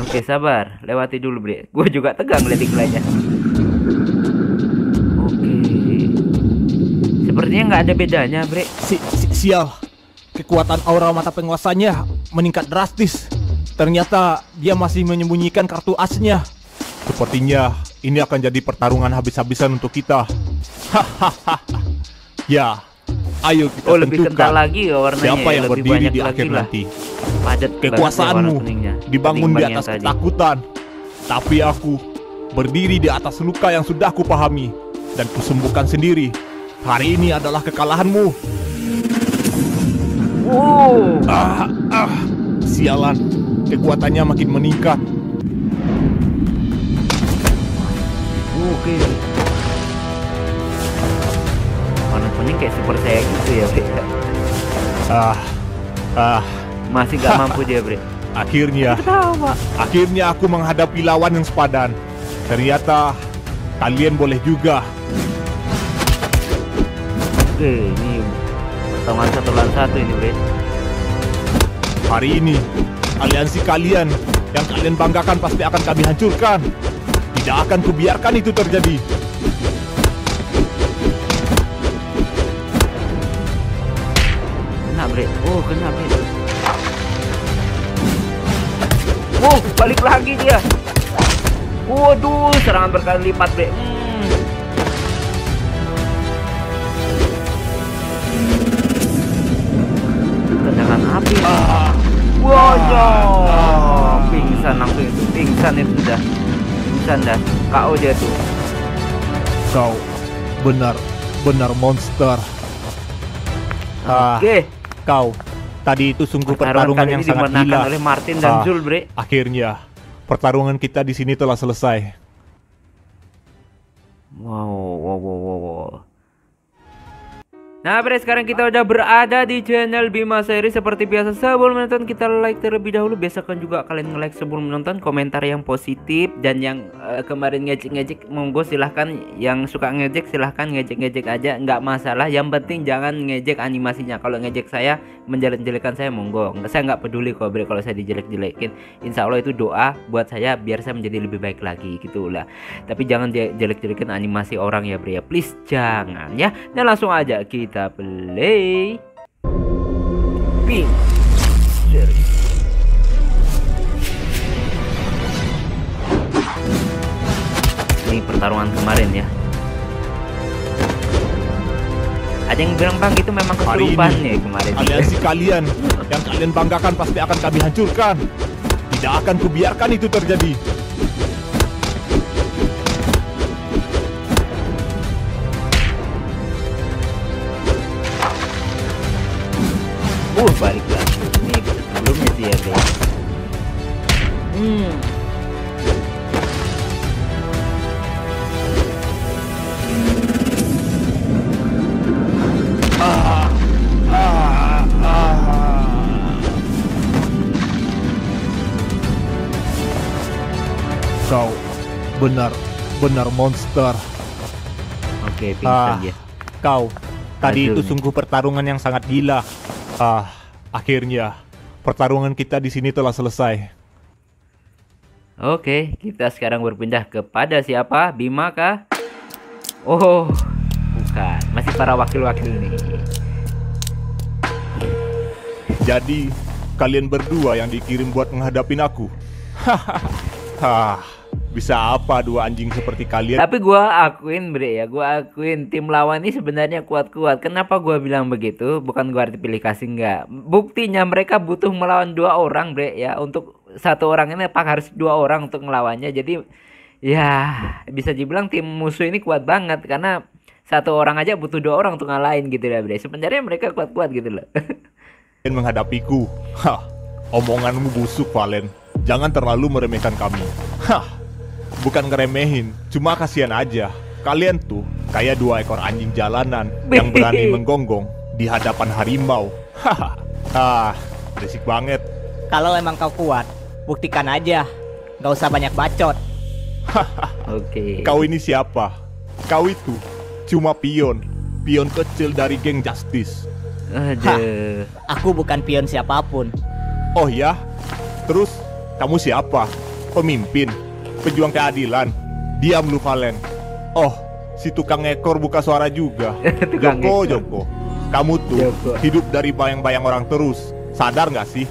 Oke, sabar. Lewati dulu, Bre. Gue juga tegang lihat iklannya. Oke. Sepertinya nggak ada bedanya, Bre. Sial. Kekuatan aura mata penguasanya meningkat drastis. Ternyata dia masih menyembunyikan kartu asnya. Sepertinya ini akan jadi pertarungan habis-habisan untuk kita. Ya, ayo kita lebih kental tentukan lagi ya warnanya. siapa yang lebih berdiri banyak di lagi akhir lah. nanti. Padat Kekuasaanmu dibangun di ketimbang atas yang tadi. ketakutan, tapi aku berdiri di atas luka yang sudah kupahami dan kusembuhkan sendiri. Hari ini adalah kekalahanmu. Sialan, kekuatannya makin meningkat. Oke. Panas-panas kayak super saya gitu ya, Bre. Masih gak mampu dia, Bre. Akhirnya aku menghadapi lawan yang sepadan. Ternyata kalian boleh juga. Oke, ini pertarungan satu lawan satu ini, Bre. Hari ini aliansi kalian yang kalian banggakan pasti akan kami hancurkan. Tidak akan kubiarkan itu terjadi. Kena, Bre. Kena, Bre. Balik lagi dia. Waduh, serangan berkali lipat, Bre. Tendangan api. Pingsan langsung itu. Pingsan itu sudah. Pingsan dah. KO dia tuh. Kau benar monster. Oke. Kau tadi itu sungguh pertarungan yang sangat gila oleh Martin dan Zul, Bre. Akhirnya pertarungan kita di sini telah selesai. Wow. Nah, Bre, sekarang kita udah berada di channel Bima Series. Seperti biasa, sebelum menonton kita like terlebih dahulu. Biasakan juga kalian nge-like sebelum menonton. Komentar yang positif dan yang kemarin ngejek-ngejek, monggo silahkan. Yang suka ngejek silahkan ngejek-ngejek aja, nggak masalah. Yang penting jangan ngejek animasinya. Kalau ngejek saya, menjelek-jelekan saya, monggo. Saya nggak peduli kok, Bre, kalau saya dijelek-jelekin. Insya Allah itu doa buat saya biar saya menjadi lebih baik lagi gitu lah. Tapi jangan jelek-jelekin animasi orang ya, Bre, ya. Please jangan ya. Dan langsung aja kita play. Bim. Serius. Ini pertarungan kemarin ya. Ada yang bilang bang itu memang Hari kesurupan ini, ya kemarin. aliansi kalian yang kalian banggakan pasti akan kami hancurkan. Tidak akan kubiarkan itu terjadi. Balik lagi. Ini sebelumnya sih ya guys. Kau benar monster. Oke, pingsan ya. Kau tadi Hancur itu nih. sungguh pertarungan yang sangat gila. Akhirnya pertarungan kita di sini telah selesai. Oke, kita sekarang berpindah kepada siapa? Bima kah? Oh, bukan. Masih para wakil-wakil nih. Jadi kalian berdua yang dikirim buat menghadapin aku. Bisa apa dua anjing seperti kalian? Tapi gua akuin bre ya, gua akuin tim lawan ini sebenarnya kuat-kuat. Kenapa gua bilang begitu? Bukan gua arti pilih kasih enggak. Buktinya mereka butuh melawan 2 orang bre ya. Untuk 1 orang ini pak harus 2 orang untuk melawannya. Jadi ya bisa dibilang tim musuh ini kuat banget karena 1 orang aja butuh 2 orang untuk ngalahin gitu ya bre. Sebenarnya mereka kuat-kuat gitu loh. Kalian menghadapiku. Omonganmu busuk Valen. Jangan terlalu meremehkan kami. Bukan ngeremehin, cuma kasihan aja. Kalian tuh kayak 2 ekor anjing jalanan yang berani menggonggong di hadapan harimau. Berisik banget. Kalau emang kau kuat, buktikan aja. Gak usah banyak bacot. Oke. Kau ini siapa? Kau itu cuma pion kecil dari geng Justice. Aduh. Aku bukan pion siapapun. Oh ya? Terus kamu siapa? Pemimpin? Pejuang keadilan? Diam lu Valen. Oh, si tukang ekor buka suara juga. Tukang ekor. Joko, kamu tuh Joko. hidup dari bayang-bayang orang terus. Sadar nggak sih?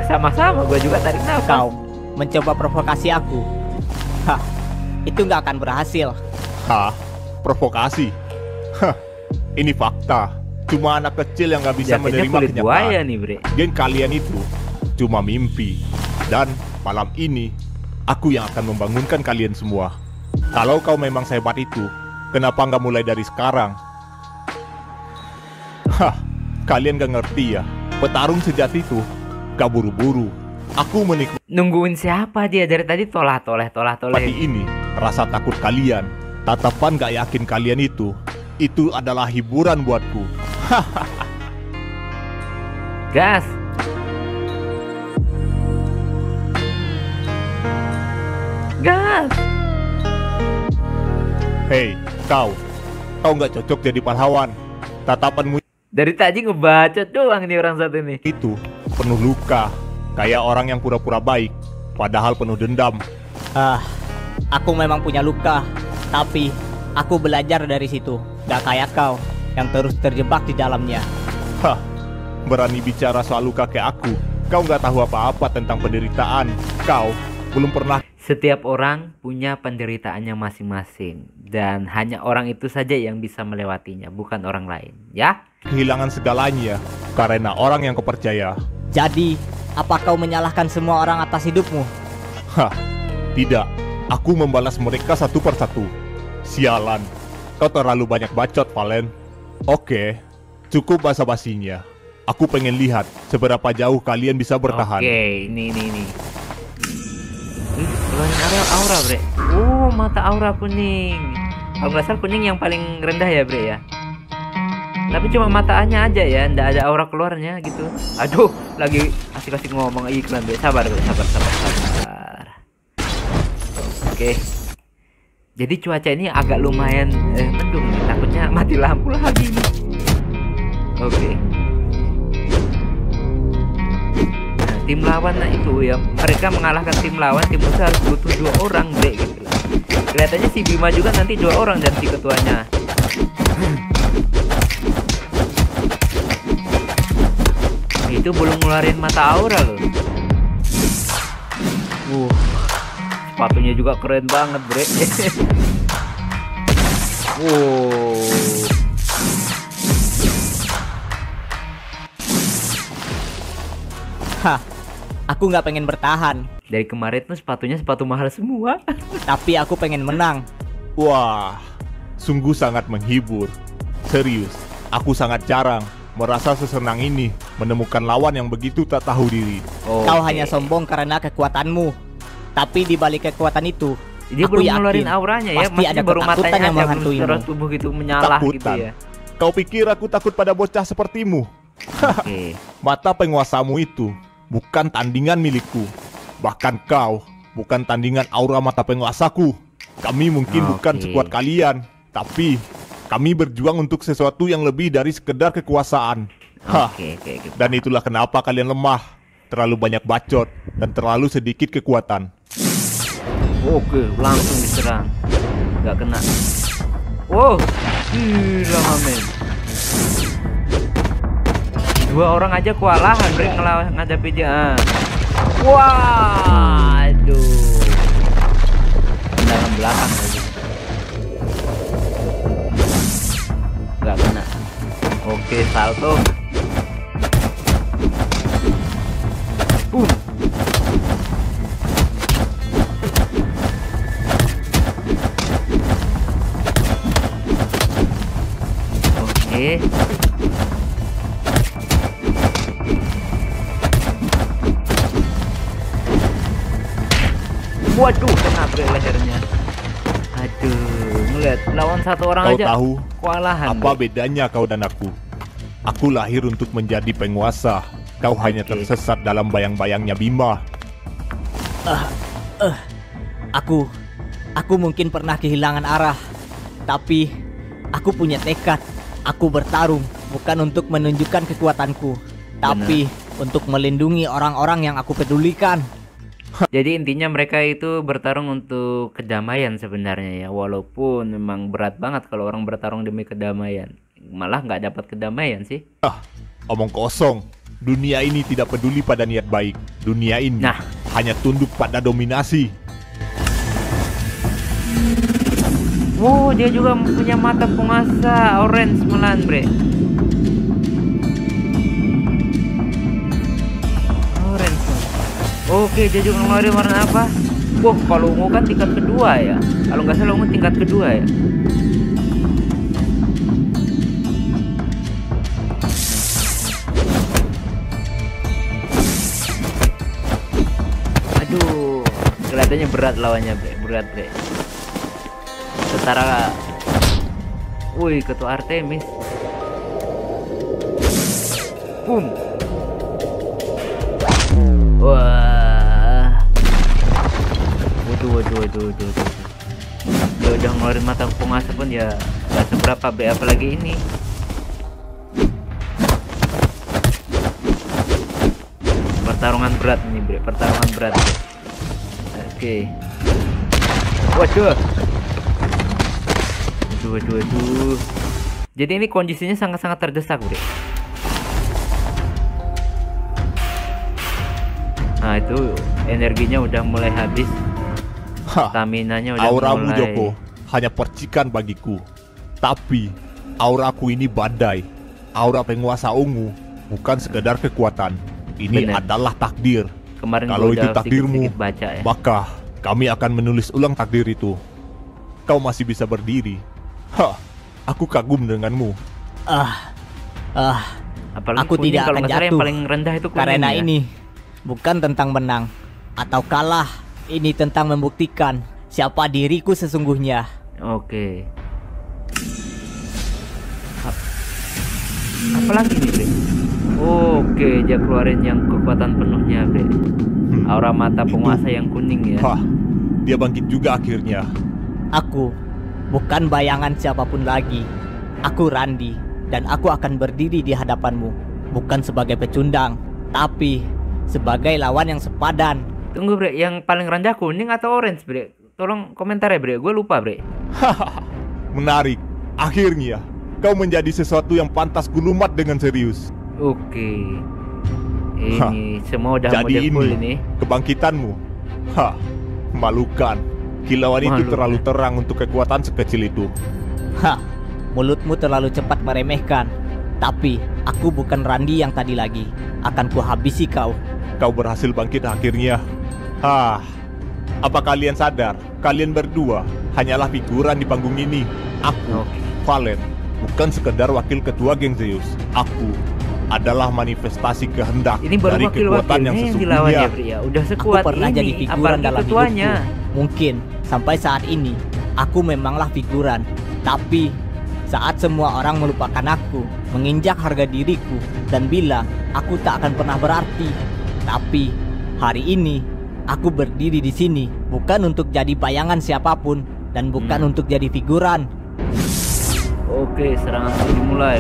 Sama-sama gua juga tarik nafas. Kau mencoba provokasi aku. Itu nggak akan berhasil. Provokasi? Ini fakta. Cuma anak kecil yang nggak bisa Jaketnya menerima kulit buaya kenyataan. nih bre. Geng kalian itu cuma mimpi. Dan malam ini aku yang akan membangunkan kalian semua. Kalau kau memang sehebat itu, kenapa nggak mulai dari sekarang? Kalian gak ngerti ya. Petarung sejati itu gak buru-buru. Aku menikmati Nungguin siapa dia dari tadi tolah-toleh. ini rasa takut kalian. Tatapan gak yakin kalian itu adalah hiburan buatku. Gas. Gas. Hei, kau nggak cocok jadi pahlawan. Tatapanmu Dari tadi ngebacot doang nih orang satu ini. itu penuh luka, kayak orang yang pura-pura baik, padahal penuh dendam. Aku memang punya luka, tapi aku belajar dari situ. Gak kayak kau yang terus terjebak di dalamnya. Berani bicara soal luka kayak aku. Kau nggak tahu apa-apa tentang penderitaan. Kau belum pernah. Setiap orang punya penderitaannya masing-masing. Dan hanya orang itu saja yang bisa melewatinya, bukan orang lain. Ya? Kehilangan segalanya karena orang yang kau percaya. Jadi, apa kau menyalahkan semua orang atas hidupmu? Tidak. Aku membalas mereka satu persatu. Sialan. Kau terlalu banyak bacot, Valen. Oke, cukup basa-basinya. Aku pengen lihat seberapa jauh kalian bisa bertahan. Oke, ini. Keluarin aura, bre. Oh, mata aura kuning. Kalau nggak salah kuning yang paling rendah ya, bre ya. Tapi cuma mataannya aja ya, ndak ada aura keluarnya gitu. Aduh, lagi asik-asik ngomong iklan, bre. Sabar. Oke. Jadi cuaca ini agak lumayan mendung nih. Takutnya mati lampu lagi nih. Oke. Nah, tim lawan itu ya, mereka mengalahkan tim lawan, tim musuh harus butuh 2 orang deh gitu. Kelihatannya si Bima juga nanti 2 orang dan si ketuanya. itu belum ngeluarin mata aura loh. Sepatunya juga keren banget, bre. Hah, aku nggak pengen bertahan, Dari kemarin tuh sepatunya sepatu mahal semua. tapi aku pengen menang. Wah, sungguh sangat menghibur. Serius, aku sangat jarang merasa sesenang ini menemukan lawan yang begitu tak tahu diri. Kau hanya sombong karena kekuatanmu. Tapi di balik kekuatan itu, Dia aku belum yakin ngeluarin auranya ya, pasti ada baru ketakutan matanya yang aja, menghantuimu. terus tubuh gitu menyalah gitu Takutan. ya. Kau pikir aku takut pada bocah sepertimu? Oke. Mata penguasamu itu bukan tandingan milikku. Bahkan kau bukan tandingan aura mata penguasaku. Kami mungkin bukan Oke. sekuat kalian, tapi kami berjuang untuk sesuatu yang lebih dari sekedar kekuasaan. Hah, Oke. dan itulah kenapa kalian lemah. Terlalu banyak bacot dan terlalu sedikit kekuatan. Oke, langsung diserang. Gak kena. Wow, gila men. Dua orang aja kewalahan bre ngelawan ngadepin dia. Waduh. Tendangan belakang lagi. Gak kena. Oke, salto. Boom. Oke. Waduh, kena bre lehernya. Aduh, ngeliat lawan satu orang Kau aja tahu kewalahan. apa bre. bedanya kau dan aku? Aku lahir untuk menjadi penguasa. Kau hanya Oke. tersesat dalam bayang-bayangnya Bima. Aku mungkin pernah kehilangan arah, tapi aku punya tekad. Aku bertarung bukan untuk menunjukkan kekuatanku, tapi untuk melindungi orang-orang yang aku pedulikan. Jadi intinya mereka itu bertarung untuk kedamaian sebenarnya ya. Walaupun memang berat banget kalau orang bertarung demi kedamaian. Malah nggak dapat kedamaian sih. Omong kosong. Dunia ini tidak peduli pada niat baik. Dunia ini Nah. hanya tunduk pada dominasi. Wow, dia juga punya mata penguasa orange malahan bre. Orange. Oke, dia juga ngeluarin warna apa? Wah, kalau ungu kan tingkat kedua ya. Kalau nggak salah ungu tingkat kedua ya. Aduh, kelihatannya berat lawannya bre, berat bre. Setara, wih, ketua Artemis. Boom. Wah. Waduh. Dia udah ngeluarin mata penguasa pun ya gak seberapa bre, apalagi ini. Pertarungan berat nih bre, pertarungan berat bre. Oke. Waduh. Waduh. Jadi ini kondisinya sangat-sangat terdesak bre. Nah itu energinya udah mulai habis. Hah, Staminanya udah auramu mulai. Joko hanya percikan bagiku. Tapi auraku ini badai. Aura penguasa ungu bukan sekedar kekuatan. Ini Bener. adalah takdir. Kemarin Kalau gua itu udah takdirmu, sedikit-sedikit baca ya. maka kami akan menulis ulang takdir itu. Kau masih bisa berdiri. Hah, aku kagum denganmu. Apalagi Aku kuning, tidak kalau akan nggak salah yang jatuh. paling rendah itu kuning Karena ya. ini bukan tentang menang atau kalah. Ini tentang membuktikan siapa diriku sesungguhnya. Oke. Apalagi nih bre? Oke, dia keluarin yang kekuatan penuhnya bre. Aura mata penguasa yang kuning ya. Hah, dia bangkit juga akhirnya. Aku bukan bayangan siapapun lagi. Aku Randi, dan aku akan berdiri di hadapanmu. Bukan sebagai pecundang, tapi sebagai lawan yang sepadan. Tunggu bre, yang paling rendah kuning atau orange bre? Tolong komentar ya bre, gue lupa bre. Menarik. Akhirnya, kau menjadi sesuatu yang pantas kulumat dengan serius. Oke. Ini semua udah Jadi mode full ini ini. kebangkitanmu. Hah, memalukan. Kilauan itu Malukan. terlalu terang untuk kekuatan sekecil itu. Hah, mulutmu terlalu cepat meremehkan. Tapi aku bukan Randi yang tadi lagi. Akan kuhabisi kau. Kau berhasil bangkit akhirnya. Hah, apa kalian sadar? Kalian berdua hanyalah figuran di panggung ini. Aku, Oke. Valen, bukan sekedar wakil ketua geng Zeus. Aku adalah manifestasi kehendak Ini baru dari kekuatan wakil-wakilnya yang yang dilawan sesungguhnya. ya, Bre, ya. Udah Aku sekuat pernah ini jadi figuran apalagi dalam ketuanya. hidupku. Mungkin sampai saat ini aku memanglah figuran. Tapi saat semua orang melupakan aku, menginjak harga diriku dan bilang aku tak akan pernah berarti. Tapi hari ini aku berdiri di sini bukan untuk jadi bayangan siapapun dan bukan untuk jadi figuran. Oke, serangan sudah dimulai.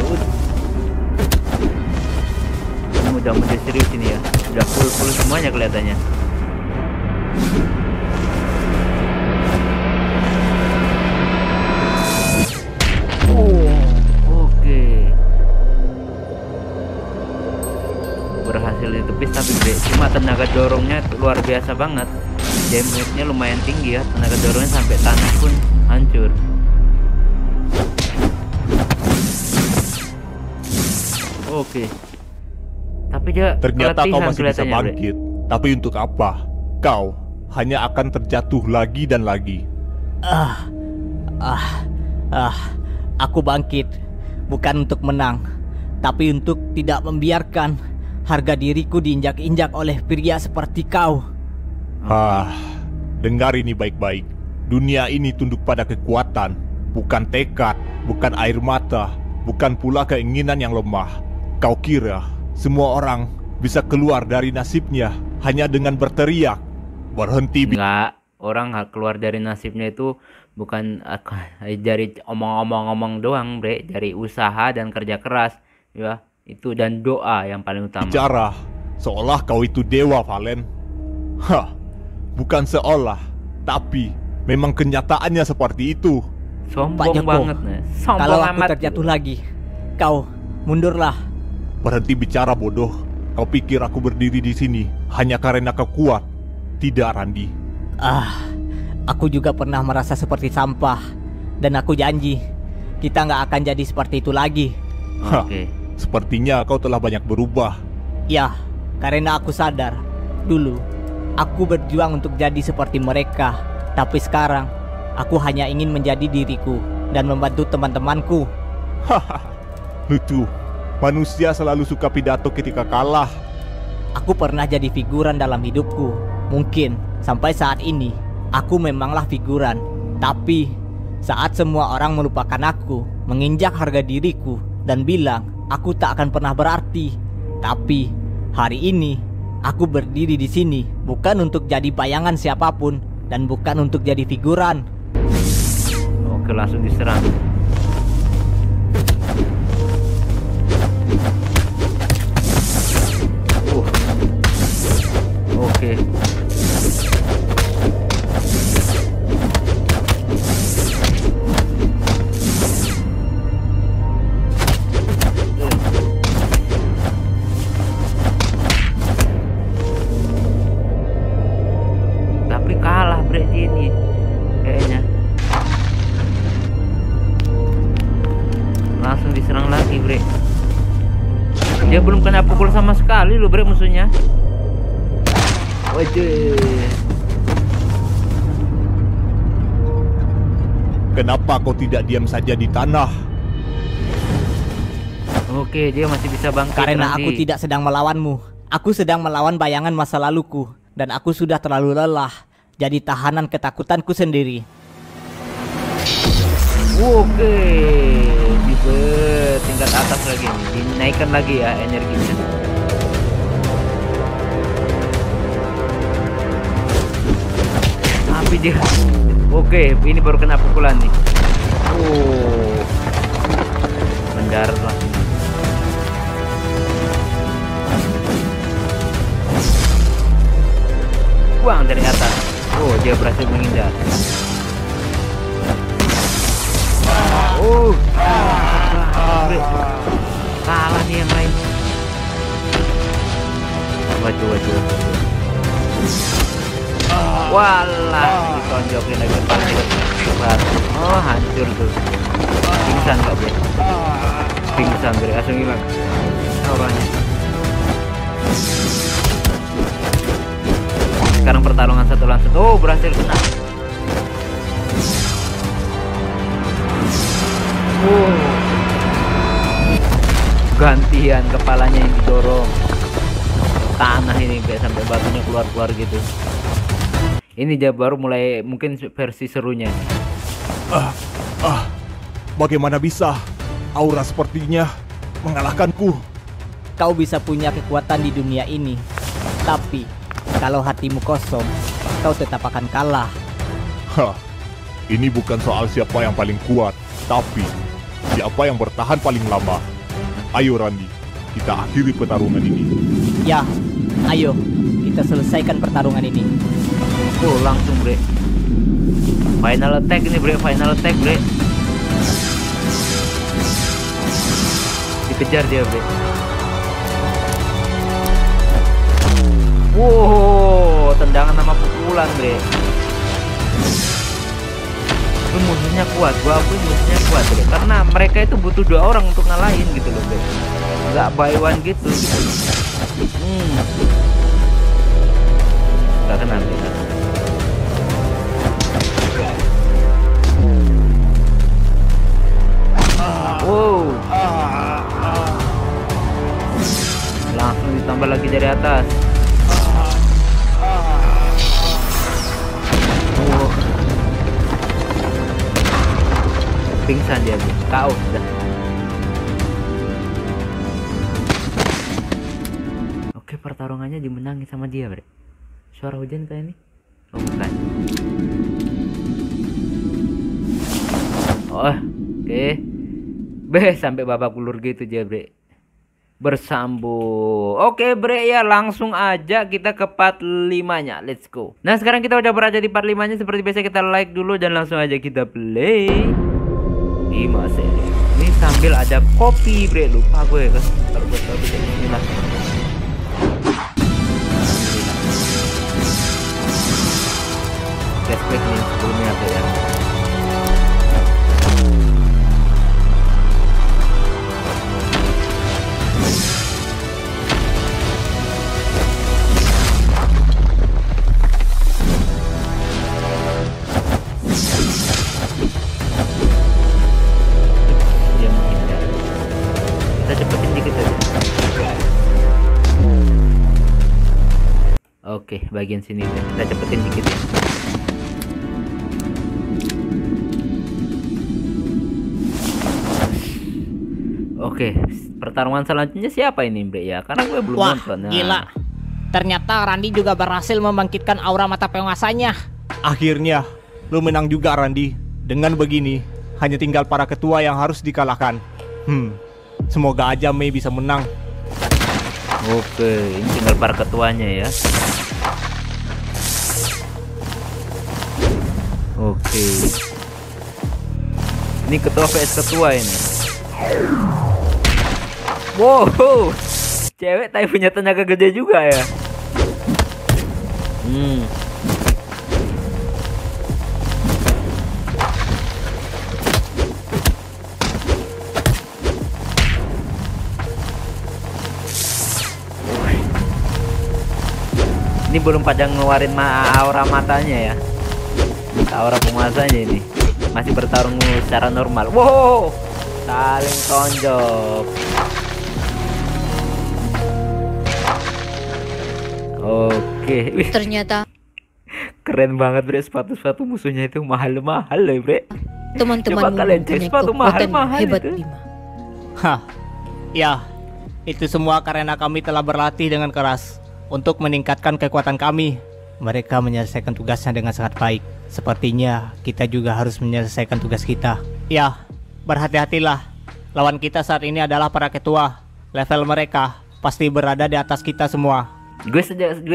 Ini udah mode serius ini ya. Udah full semuanya kelihatannya. Oke. Berhasil ditepis tapi Bre, cuma tenaga dorongnya luar biasa banget. Damage-nya lumayan tinggi ya. Tenaga dorongnya sampai tanah pun hancur. Oke. Tapi dia Ternyata kau keletihan masih bisa kelihatannya, Bre. bangkit. Tapi untuk apa? Kau hanya akan terjatuh lagi dan lagi. Aku bangkit bukan untuk menang, tapi untuk tidak membiarkan harga diriku diinjak-injak oleh pria seperti kau. Dengar ini baik-baik. Dunia ini tunduk pada kekuatan, bukan tekad, bukan air mata, bukan pula keinginan yang lemah. Kau kira semua orang bisa keluar dari nasibnya hanya dengan berteriak? Berhenti Enggak, orang keluar dari nasibnya itu bukan dari omong-omong doang, Bre, dari usaha dan kerja keras, ya. Itu dan doa yang paling utama. bicara seolah kau itu dewa, Valen. Bukan seolah, tapi memang kenyataannya seperti itu. Pak Sombong Joko, banget nih. Sombong kalau aku amat. terjatuh lagi, kau mundurlah. Berhenti bicara, bodoh. Kau pikir aku berdiri di sini hanya karena kau kuat? Tidak, Randi. Aku juga pernah merasa seperti sampah. Dan aku janji, kita nggak akan jadi seperti itu lagi. Oke. Sepertinya kau telah banyak berubah. Ya, karena aku sadar, dulu aku berjuang untuk jadi seperti mereka. Tapi sekarang, aku hanya ingin menjadi diriku dan membantu teman-temanku. Lucu. Manusia selalu suka pidato ketika kalah. Aku pernah jadi figuran dalam hidupku. Mungkin sampai saat ini aku memanglah figuran. Tapi saat semua orang melupakan aku, menginjak harga diriku dan bilang aku tak akan pernah berarti. Tapi hari ini aku berdiri di sini bukan untuk jadi bayangan siapapun dan bukan untuk jadi figuran. Oke, langsung diserang. Oke. Tapi kalah Bre ini kayaknya. Langsung diserang lagi, Bre. Dia belum kena pukul sama sekali loh, Bre, musuhnya. Waduh. Kenapa kau tidak diam saja di tanah? Oke, dia masih bisa bangkit. Karena Randy. aku tidak sedang melawanmu. Aku sedang melawan bayangan masa laluku. Dan aku sudah terlalu lelah jadi tahanan ketakutanku sendiri. Oke, bisa tingkat atas lagi nih. Dinaikkan lagi ya energinya. Tapi dia, oke, ini baru kena pukulan nih. Oh, mendarat lah. Buang dari atas. Oh, dia berhasil menghindar. Kalah nih yang lain. Coba. Walah, ditonjokin lagi paling batu. Oh, hancur tuh. Pingsan gak Bre? Pingsan Bre, langsung hilang orangnya. Sekarang pertarungan 1 lawan 1. Oh, berhasil kena. Gantian kepalanya yang didorong tanah ini sampai batunya keluar gitu. Ini dia baru mulai mungkin versi serunya. Bagaimana bisa? Aura sepertinya mengalahkanku. Kau bisa punya kekuatan di dunia ini, tapi kalau hatimu kosong, kau tetap akan kalah. Hah, ini bukan soal siapa yang paling kuat, tapi siapa yang bertahan paling lama. Ayo Randy, kita akhiri pertarungan ini. Ya, ayo kita selesaikan pertarungan ini. Oh, langsung Bre. Final attack ini Bre, final attack Bre. Dikejar dia Bre. Wow, tendangan sama pukulan Bre. Itu musuhnya kuat, gua akui musuhnya kuat Bre. Karena mereka itu butuh 2 orang untuk ngalahin gitu loh Bre. Nggak buy one gitu. Nggak kena Bre. Wow. Langsung ditambah lagi dari atas. Oh. Pingsan dia Bre. KO sudah. Oke, pertarungannya dimenangi sama dia Bre. Suara hujan kayak ini. Oh bukan. Oh, oke. Sampai babak belur gitu aja Bre. Bersambung. Oke Bre ya, langsung aja kita ke part 5-nya. Let's go. Nah, sekarang kita udah berada di part 5-nya. Seperti biasa kita like dulu dan langsung aja kita play. 5 seri. Ini sambil ada kopi Bre. Lupa gue kan. Kalau buat kopi bismillah. Flashback nih sebelumnya ada ya. Oke, bagian sini kita cepetin dikit ya. Oke, pertarungan selanjutnya siapa ini Bre ya? Karena gue belum nonton. Gila. Ternyata Randy juga berhasil membangkitkan aura mata penguasanya. Akhirnya, lu menang juga Randy. Dengan begini, hanya tinggal para ketua yang harus dikalahkan. Semoga aja Mei bisa menang. Oke, ini tinggal para ketuanya ya. Oke. Ini ketua vs ketua ini. Wow, cewek tapi punya tenaga gede juga ya. Ini belum pada ngeluarin aura matanya ya. Aura penguasanya ini masih bertarung secara normal. Wow, saling tonjok. Oke. Wih, Ternyata keren banget Bre, sepatu-sepatu musuhnya itu mahal-mahal loh Bre. teman-teman Coba kalian cek sepatu mahal-mahal hebat itu. Bima. Hah. Ya. Itu semua karena kami telah berlatih dengan keras untuk meningkatkan kekuatan kami. Mereka menyelesaikan tugasnya dengan sangat baik. Sepertinya kita juga harus menyelesaikan tugas kita. Ya, berhati-hatilah. Lawan kita saat ini adalah para ketua. Level mereka pasti berada di atas kita semua. Gue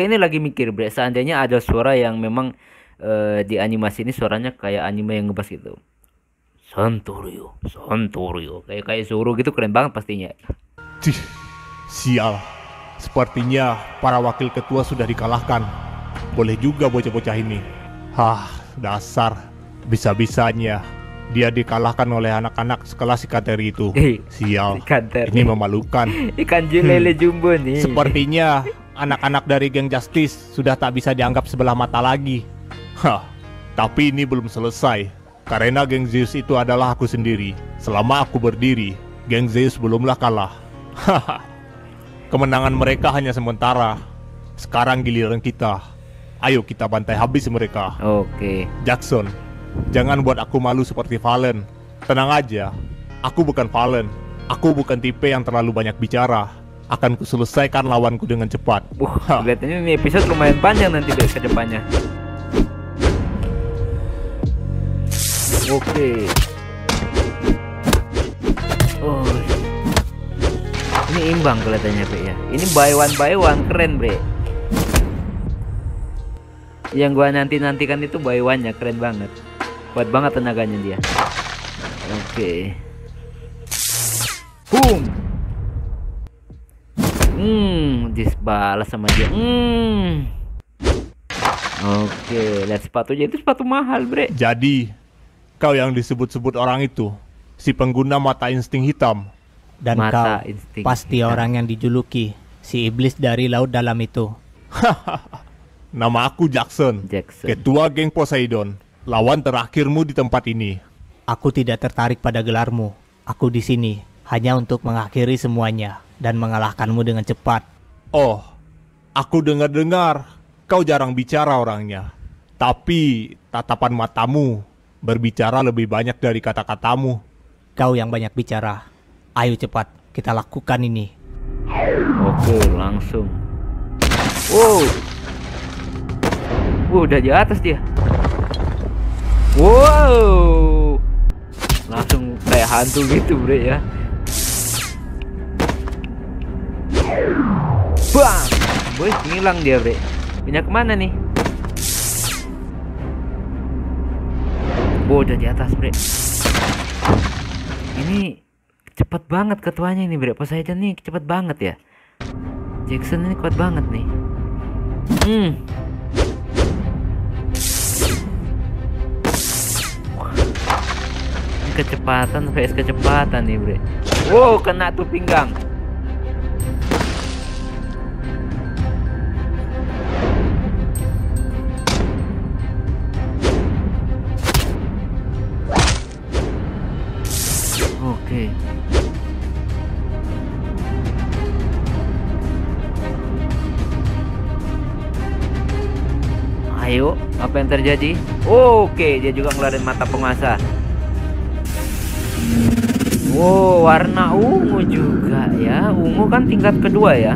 ini lagi mikir Bre, seandainya ada suara yang memang di animasi ini suaranya kayak anime yang ngebas gitu. Santorio, Santorio, kayak Zoro gitu, keren banget pastinya. Cih, sial. Sepertinya para wakil ketua sudah dikalahkan. Boleh juga bocah-bocah ini. Hah, dasar. Bisa-bisanya dia dikalahkan oleh anak-anak sekelas ikan teri itu. Sial, Ikan teri. ini memalukan. Ikan lele jumbo nih. Sepertinya anak-anak dari geng Justice sudah tak bisa dianggap sebelah mata lagi. Hah, tapi ini belum selesai. Karena geng Zeus itu adalah aku sendiri. Selama aku berdiri, geng Zeus belumlah kalah. Haha. Kemenangan mereka hanya sementara. Sekarang giliran kita. Ayo kita bantai habis mereka. Oke. Jackson, jangan buat aku malu seperti Valen. Tenang aja, aku bukan Valen. Aku bukan tipe yang terlalu banyak bicara. Akan kuselesaikan lawanku dengan cepat. Kelihatannya ini episode lumayan panjang nanti deh ke depannya. Oke. Oh. Ini imbang kelihatannya, Bre ya. Ini buy one keren, Bre. Yang gua nantikan itu buy one-nya keren banget. Kuat banget tenaganya dia. Oke. Boom. Disbalas sama dia. Oke, lihat sepatunya, itu sepatu mahal, Bre. Jadi, kau yang disebut-sebut orang itu, si pengguna mata insting hitam. Dan Mata kau insting pasti hitam. orang yang dijuluki si iblis dari laut dalam itu. Nama aku Jackson, Jackson. ketua geng Poseidon. Lawan terakhirmu di tempat ini. Aku tidak tertarik pada gelarmu. Aku di sini hanya untuk mengakhiri semuanya dan mengalahkanmu dengan cepat. Oh, aku dengar-dengar kau jarang bicara orangnya. Tapi tatapan matamu berbicara lebih banyak dari kata-katamu. Kau yang banyak bicara. Ayo cepat, kita lakukan ini. Oke, langsung. Wow. Udah di atas dia. Wow. Langsung kayak hantu gitu, Bre ya. Bang. Boy, hilang dia, Bre. Pindah kemana nih? Udah di atas, Bre. Ini cepet banget ketuanya ini, Bre. Poseidon nih cepet banget ya. Jackson ini kuat banget nih. Ini kecepatan vs kecepatan nih, Bre. Wow, kena tuh pinggang. Oke. Ayo, apa yang terjadi? Oke, dia juga ngeluarin mata penguasa. Wow, warna ungu juga ya. Ungu kan tingkat kedua ya.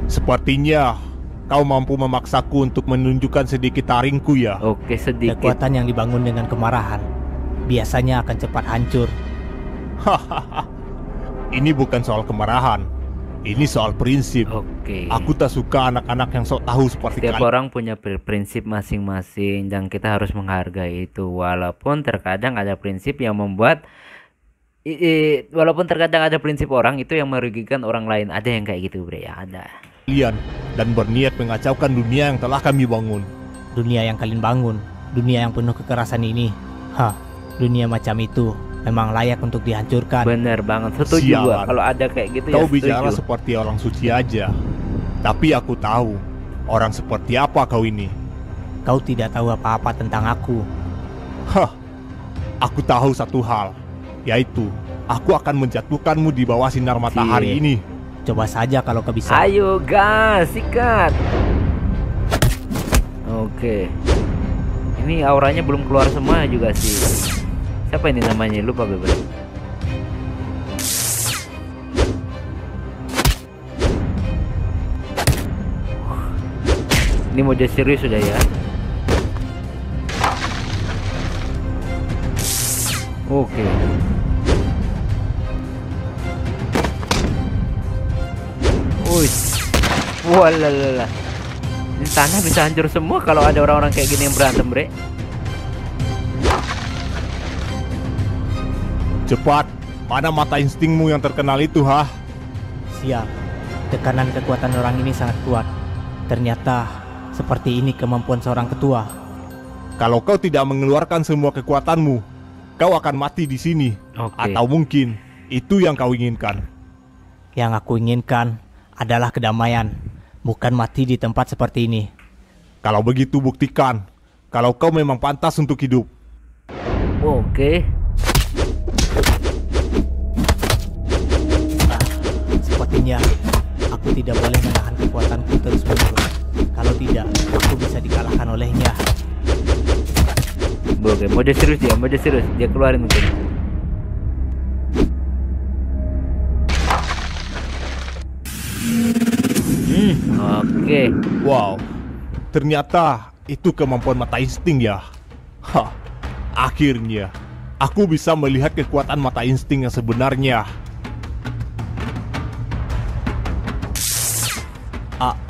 Sepertinya kau mampu memaksaku untuk menunjukkan sedikit taringku ya. Oke, sedikit. Kekuatan yang dibangun dengan kemarahan biasanya akan cepat hancur. Hahaha. Ini bukan soal kemarahan. Ini soal prinsip. Oke. Aku tak suka anak-anak yang sok tahu seperti Setiap kalian. orang punya prinsip masing-masing dan kita harus menghargai itu. Walaupun terkadang ada prinsip yang membuat walaupun terkadang ada prinsip orang itu yang merugikan orang lain. Ada yang kayak gitu, Bre ya, ada. Kalian dan berniat mengacaukan dunia yang telah kami bangun. Dunia yang kalian bangun, dunia yang penuh kekerasan ini. Dunia macam itu memang layak untuk dihancurkan. Bener banget, setuju gua. Sialan. Kalau ada kayak gitu Kau ya bicara setuju. seperti orang suci aja. Tapi aku tahu orang seperti apa kau ini. Kau tidak tahu apa-apa tentang aku. Hah. Aku tahu satu hal, yaitu aku akan menjatuhkanmu di bawah sinar matahari Cie. ini. Coba saja kalau kau bisa. Ayo gas, sikat. Oke. Ini auranya belum keluar semua juga sih. Siapa ini namanya? Lupa gue. Ini mode serius sudah ya. Oke. Wih. Walalala. Ini tanah bisa hancur semua kalau ada orang-orang kayak gini yang berantem, Bre. Cepat, mana mata instingmu yang terkenal itu, ha? Sial, tekanan kekuatan orang ini sangat kuat. Ternyata seperti ini kemampuan seorang ketua. Kalau kau tidak mengeluarkan semua kekuatanmu, kau akan mati di sini. Oke. Atau mungkin itu yang kau inginkan. Yang aku inginkan adalah kedamaian, bukan mati di tempat seperti ini. Kalau begitu buktikan kalau kau memang pantas untuk hidup. Oke. Sepertinya aku tidak boleh menahan kekuatanku terus-menerus. Kalau tidak, aku bisa dikalahkan olehnya. Oke, mode serius dia keluarin mungkin. Oke. Wow, ternyata itu kemampuan mata insting ya. Hah, akhirnya aku bisa melihat kekuatan mata insting yang sebenarnya.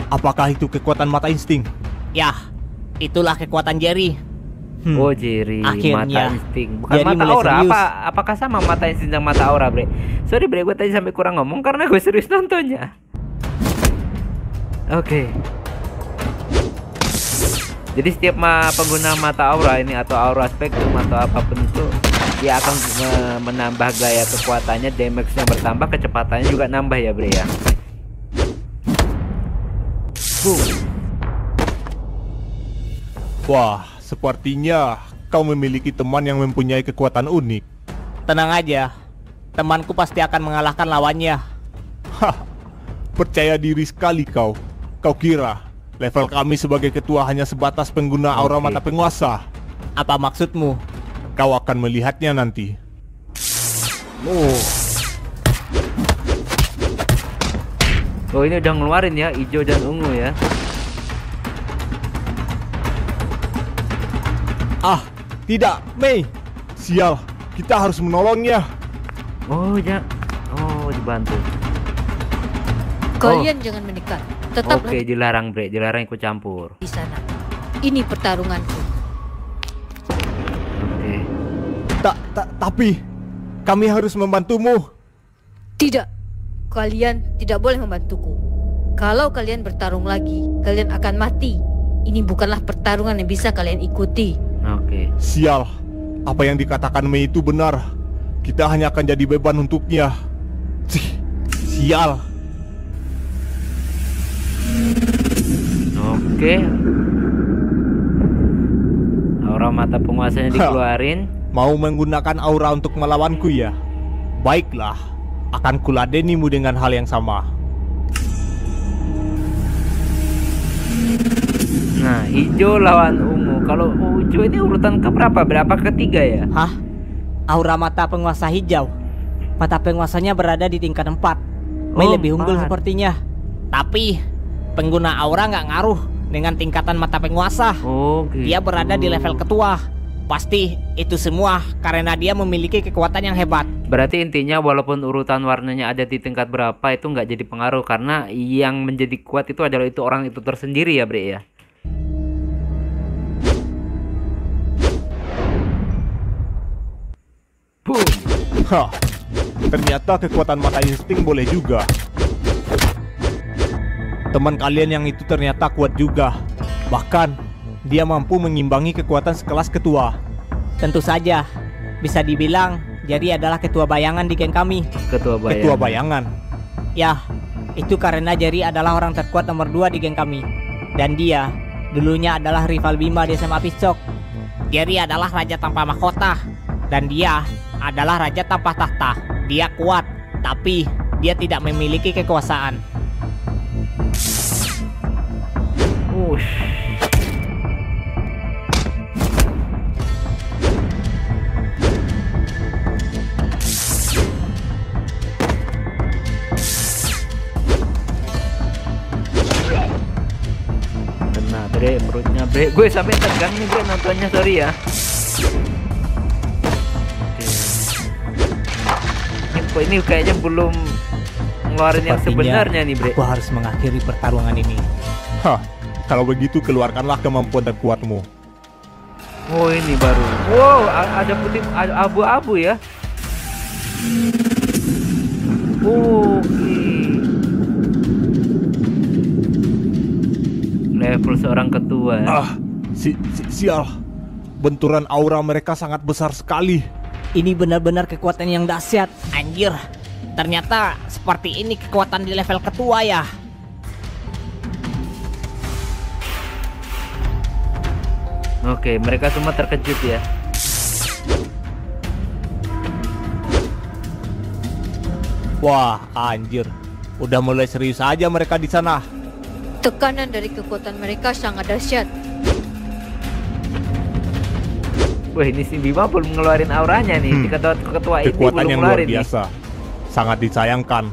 Apakah itu kekuatan mata insting? Yah, itulah kekuatan Jerry. Oh Jerry, Akhirnya, mata insting. Bukan Jerry mata mulai aura. serius. Apakah sama mata insting dan mata aura, Bre? Sorry, Bre, gue tadi sampai kurang ngomong karena gue serius nontonnya. Oke. Jadi setiap pengguna mata aura ini atau aura spektrum atau apapun itu, dia akan menambah gaya kekuatannya, damage-nya bertambah, kecepatannya juga nambah ya, Bre ya. Wah, sepertinya kau memiliki teman yang mempunyai kekuatan unik. Tenang aja, temanku pasti akan mengalahkan lawannya. Hah, percaya diri sekali kau. Kau kira level kami sebagai ketua hanya sebatas pengguna aura Oke. mata penguasa? Apa maksudmu? Kau akan melihatnya nanti. Oh, ini udah ngeluarin ya, hijau dan ungu ya. Ah, tidak, Mei. Sial, kita harus menolongnya. Oh, ya. Oh, dibantu. Kalian jangan mendekat. Tetaplah Oke, dilarang, Bre. Dilarang ikut campur. di sana. Ini pertarunganku. Oke. Tapi kami harus membantumu. Tidak. Kalian tidak boleh membantuku. Kalau kalian bertarung lagi, kalian akan mati. Ini bukanlah pertarungan yang bisa kalian ikuti. Oke. Sial, apa yang dikatakan Mei itu benar. Kita hanya akan jadi beban untuknya. Sial. Oke. Aura mata penguasanya dikeluarin. Mau menggunakan aura untuk melawanku ya? Baiklah, akan kuladenimu dengan hal yang sama. Nah, hijau lawan ungu. Kalau hijau ini urutan keberapa? Berapa ketiga ya? Hah? Aura mata penguasa hijau. Mata penguasanya berada di tingkat 4. Mei Oh, lebih unggul 4. sepertinya. Tapi pengguna aura nggak ngaruh dengan tingkatan mata penguasa. Oh, gitu. Dia berada di level ketua. Pasti itu semua karena dia memiliki kekuatan yang hebat. Berarti intinya walaupun urutan warnanya ada di tingkat berapa itu nggak jadi pengaruh karena yang menjadi kuat itu adalah itu orang itu tersendiri ya, Bre ya. Boom. Hah, ternyata kekuatan mata insting boleh juga. Teman kalian yang itu ternyata kuat juga. Bahkan, dia mampu mengimbangi kekuatan sekelas ketua. Tentu saja, bisa dibilang Jerry adalah ketua bayangan di geng kami. Ketua bayangan. Ketua bayangan. Ya, itu karena Jerry adalah orang terkuat nomor 2 di geng kami. Dan dia dulunya adalah rival Bima di SMA Piscok. Jerry adalah raja tanpa mahkota. Dan dia adalah raja tanpa tahta. Dia kuat, tapi dia tidak memiliki kekuasaan. Kena, Bre, perutnya, Bre. Gue sampai tegang nih, Bre, nontonnya, sorry ya. Ini kayaknya belum ngeluarin yang Sepertinya sebenarnya nih, Bre. aku harus mengakhiri pertarungan ini. Hah, kalau begitu keluarkanlah kemampuan terkuatmu. Oh, ini baru. Wow, ada putih, ada abu-abu ya. Oke. Level seorang ketua. Sial. Benturan aura mereka sangat besar sekali. Ini benar-benar kekuatan yang dahsyat. Anjir, ternyata seperti ini kekuatan di level ketua ya. Oke, mereka semua terkejut ya. Wah, anjir. Udah mulai serius aja mereka di sana. Tekanan dari kekuatan mereka sangat dahsyat. Wah, ini si Bima belum ngeluarin auranya nih. Si ketua ini Kekuatan belum yang luar ngeluarin nih. biasa. Sangat disayangkan.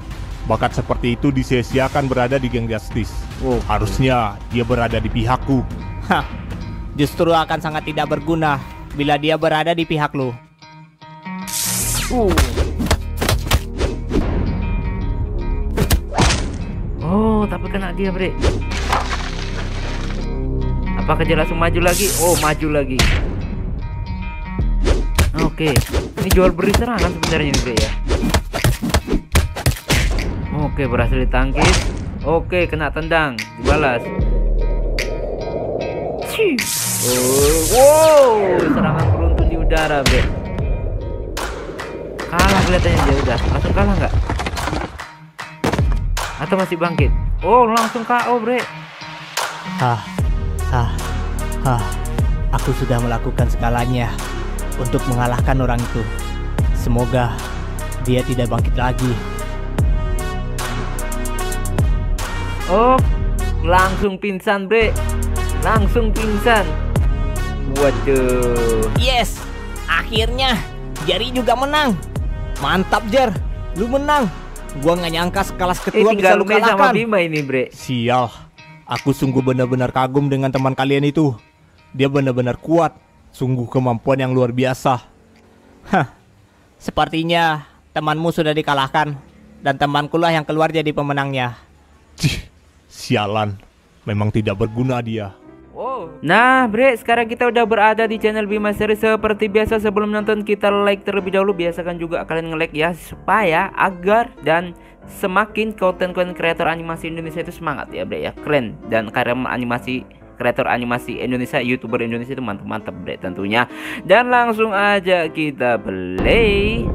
Bakat seperti itu disia-siakan berada di geng Justice. Oh. Harusnya dia berada di pihakku. Hah, justru akan sangat tidak berguna bila dia berada di pihak lu. Oh, tapi kena dia, Bre. Apakah dia langsung maju lagi? Oh, maju lagi. Oke, ini jual beli serangan sebenarnya nih, Bre ya. Oke, berhasil ditangkis. Oke, kena tendang, dibalas. Oh, wow, serangan beruntun di udara, Bre. Kalah kelihatannya dia udah. Langsung kalah nggak? Atau masih bangkit? Oh, langsung KO, Bre. Aku sudah melakukan segalanya untuk mengalahkan orang itu. Semoga dia tidak bangkit lagi. Oh, langsung pingsan, Bre. Langsung pingsan. Waduh. Yes, akhirnya Jerry juga menang. Mantap Jer, lu menang. Gua nggak nyangka sekelas ketua bisa Tinggal lu Lume sama kalahkan. Bima ini, Bre. Sial. Aku sungguh benar-benar kagum dengan teman kalian itu. Dia benar-benar kuat. Sungguh kemampuan yang luar biasa. Sepertinya temanmu sudah dikalahkan dan temanku lah yang keluar jadi pemenangnya. Cih, sialan. Memang tidak berguna dia. Nah, Bre, sekarang kita udah berada di channel Bima Series. Seperti biasa, sebelum nonton kita like terlebih dahulu. Biasakan juga kalian nge-like ya, supaya agar dan semakin konten-konten kreator animasi Indonesia itu semangat ya, Bre ya. Keren, dan karya animasi kreator animasi Indonesia, YouTuber Indonesia itu mantap-mantap, Bre, tentunya. Dan langsung aja kita play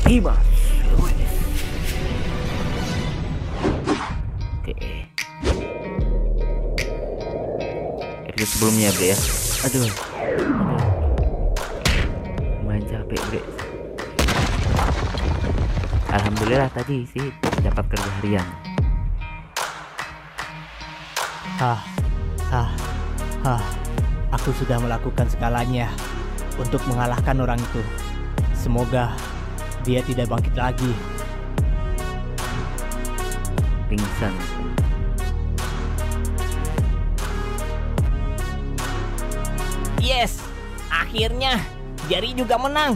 Bima Series. Oke. Episode sebelumnya, Bre ya. Aduh. Lumayan capek, Bre. Alhamdulillah tadi sih dapat kerja harian. Aku sudah melakukan segalanya untuk mengalahkan orang itu. Semoga dia tidak bangkit lagi. Pingsan. Yes, akhirnya Jerry juga menang.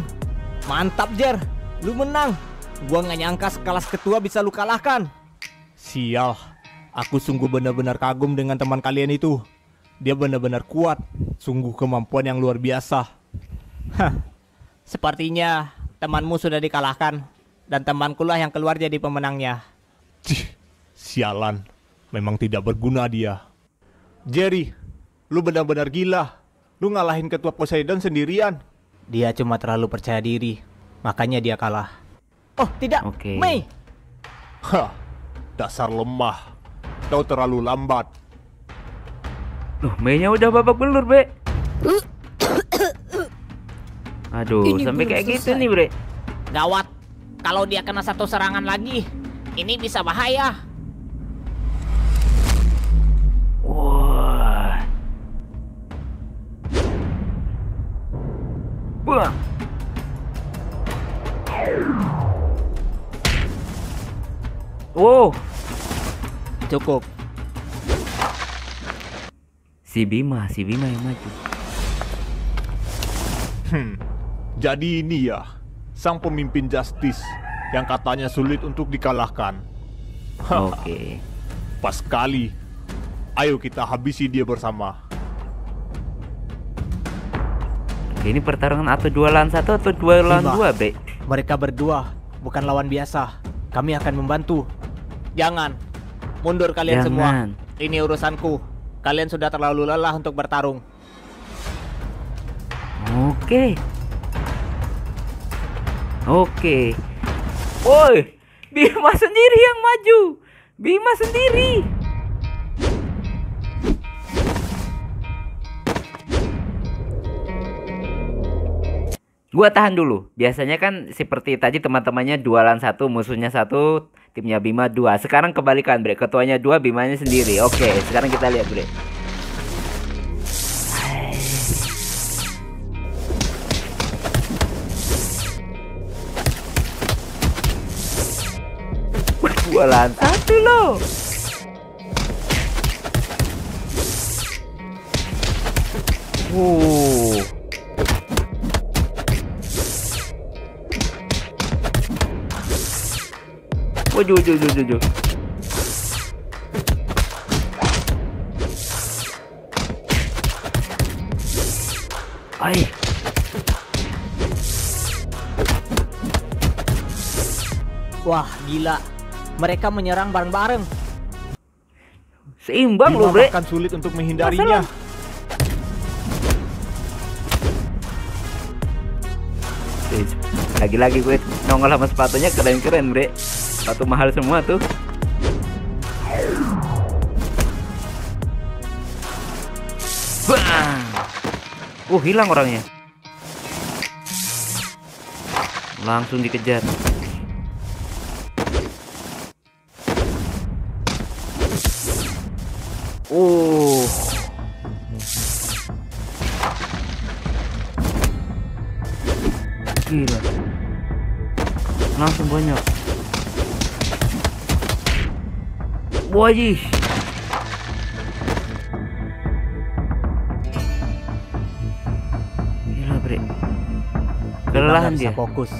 Mantap Jer, lu menang. Gua nggak nyangka sekelas ketua bisa lu kalahkan. Sial. Aku sungguh benar-benar kagum dengan teman kalian itu. Dia benar-benar kuat. Sungguh kemampuan yang luar biasa. Sepertinya temanmu sudah dikalahkan dan temanku lah yang keluar jadi pemenangnya. Cih, sialan. Memang tidak berguna dia. Jerry, lu benar-benar gila. Lu ngalahin ketua Poseidon sendirian. Dia cuma terlalu percaya diri, makanya dia kalah. Oh tidak, Oke. Mei. Hah, dasar lemah. Kau terlalu lambat. Loh, Mei-nya udah babak belur, Bre. Aduh, Ini sampai belum kayak gitu selesai. nih, Bre. Gawat, kalau dia kena satu serangan lagi, ini bisa bahaya. Wah. Buang. Wow, Cukup. si Bima yang maju. Jadi ini ya, sang pemimpin Justice yang katanya sulit untuk dikalahkan. Oke. Pas sekali. Ayo kita habisi dia bersama. Ini pertarungan atau 2 lawan 1 atau 2 lawan Bima. 2, Bre? Mereka berdua bukan lawan biasa. Kami akan membantu. Jangan. Mundur kalian semua. Jangan. Ini urusanku. Kalian sudah terlalu lelah untuk bertarung. Oke. Oke. Woi, Bima sendiri yang maju. Bima sendiri. Gua tahan dulu. Biasanya kan seperti tadi teman-temannya 2 lawan 1, musuhnya 1, timnya Bima 2. Sekarang kebalikan, Bre. Ketuanya 2, Bimanya sendiri. Oke, sekarang kita lihat, Bre. Dua lawan 1 loh. Waduh. Ay. Wah, gila. Mereka menyerang bareng-bareng. Seimbang Bima loh, Bre. bahkan sulit untuk menghindarinya. Lagi-lagi gue nongol sama sepatunya keren-keren, Bre. Sepatu mahal semua tuh. Bang. Hilang orangnya. Langsung dikejar. Gila. Langsung banyak. Wajih. Gila, Bre. Kelelahan Bima nggak bisa dia. fokus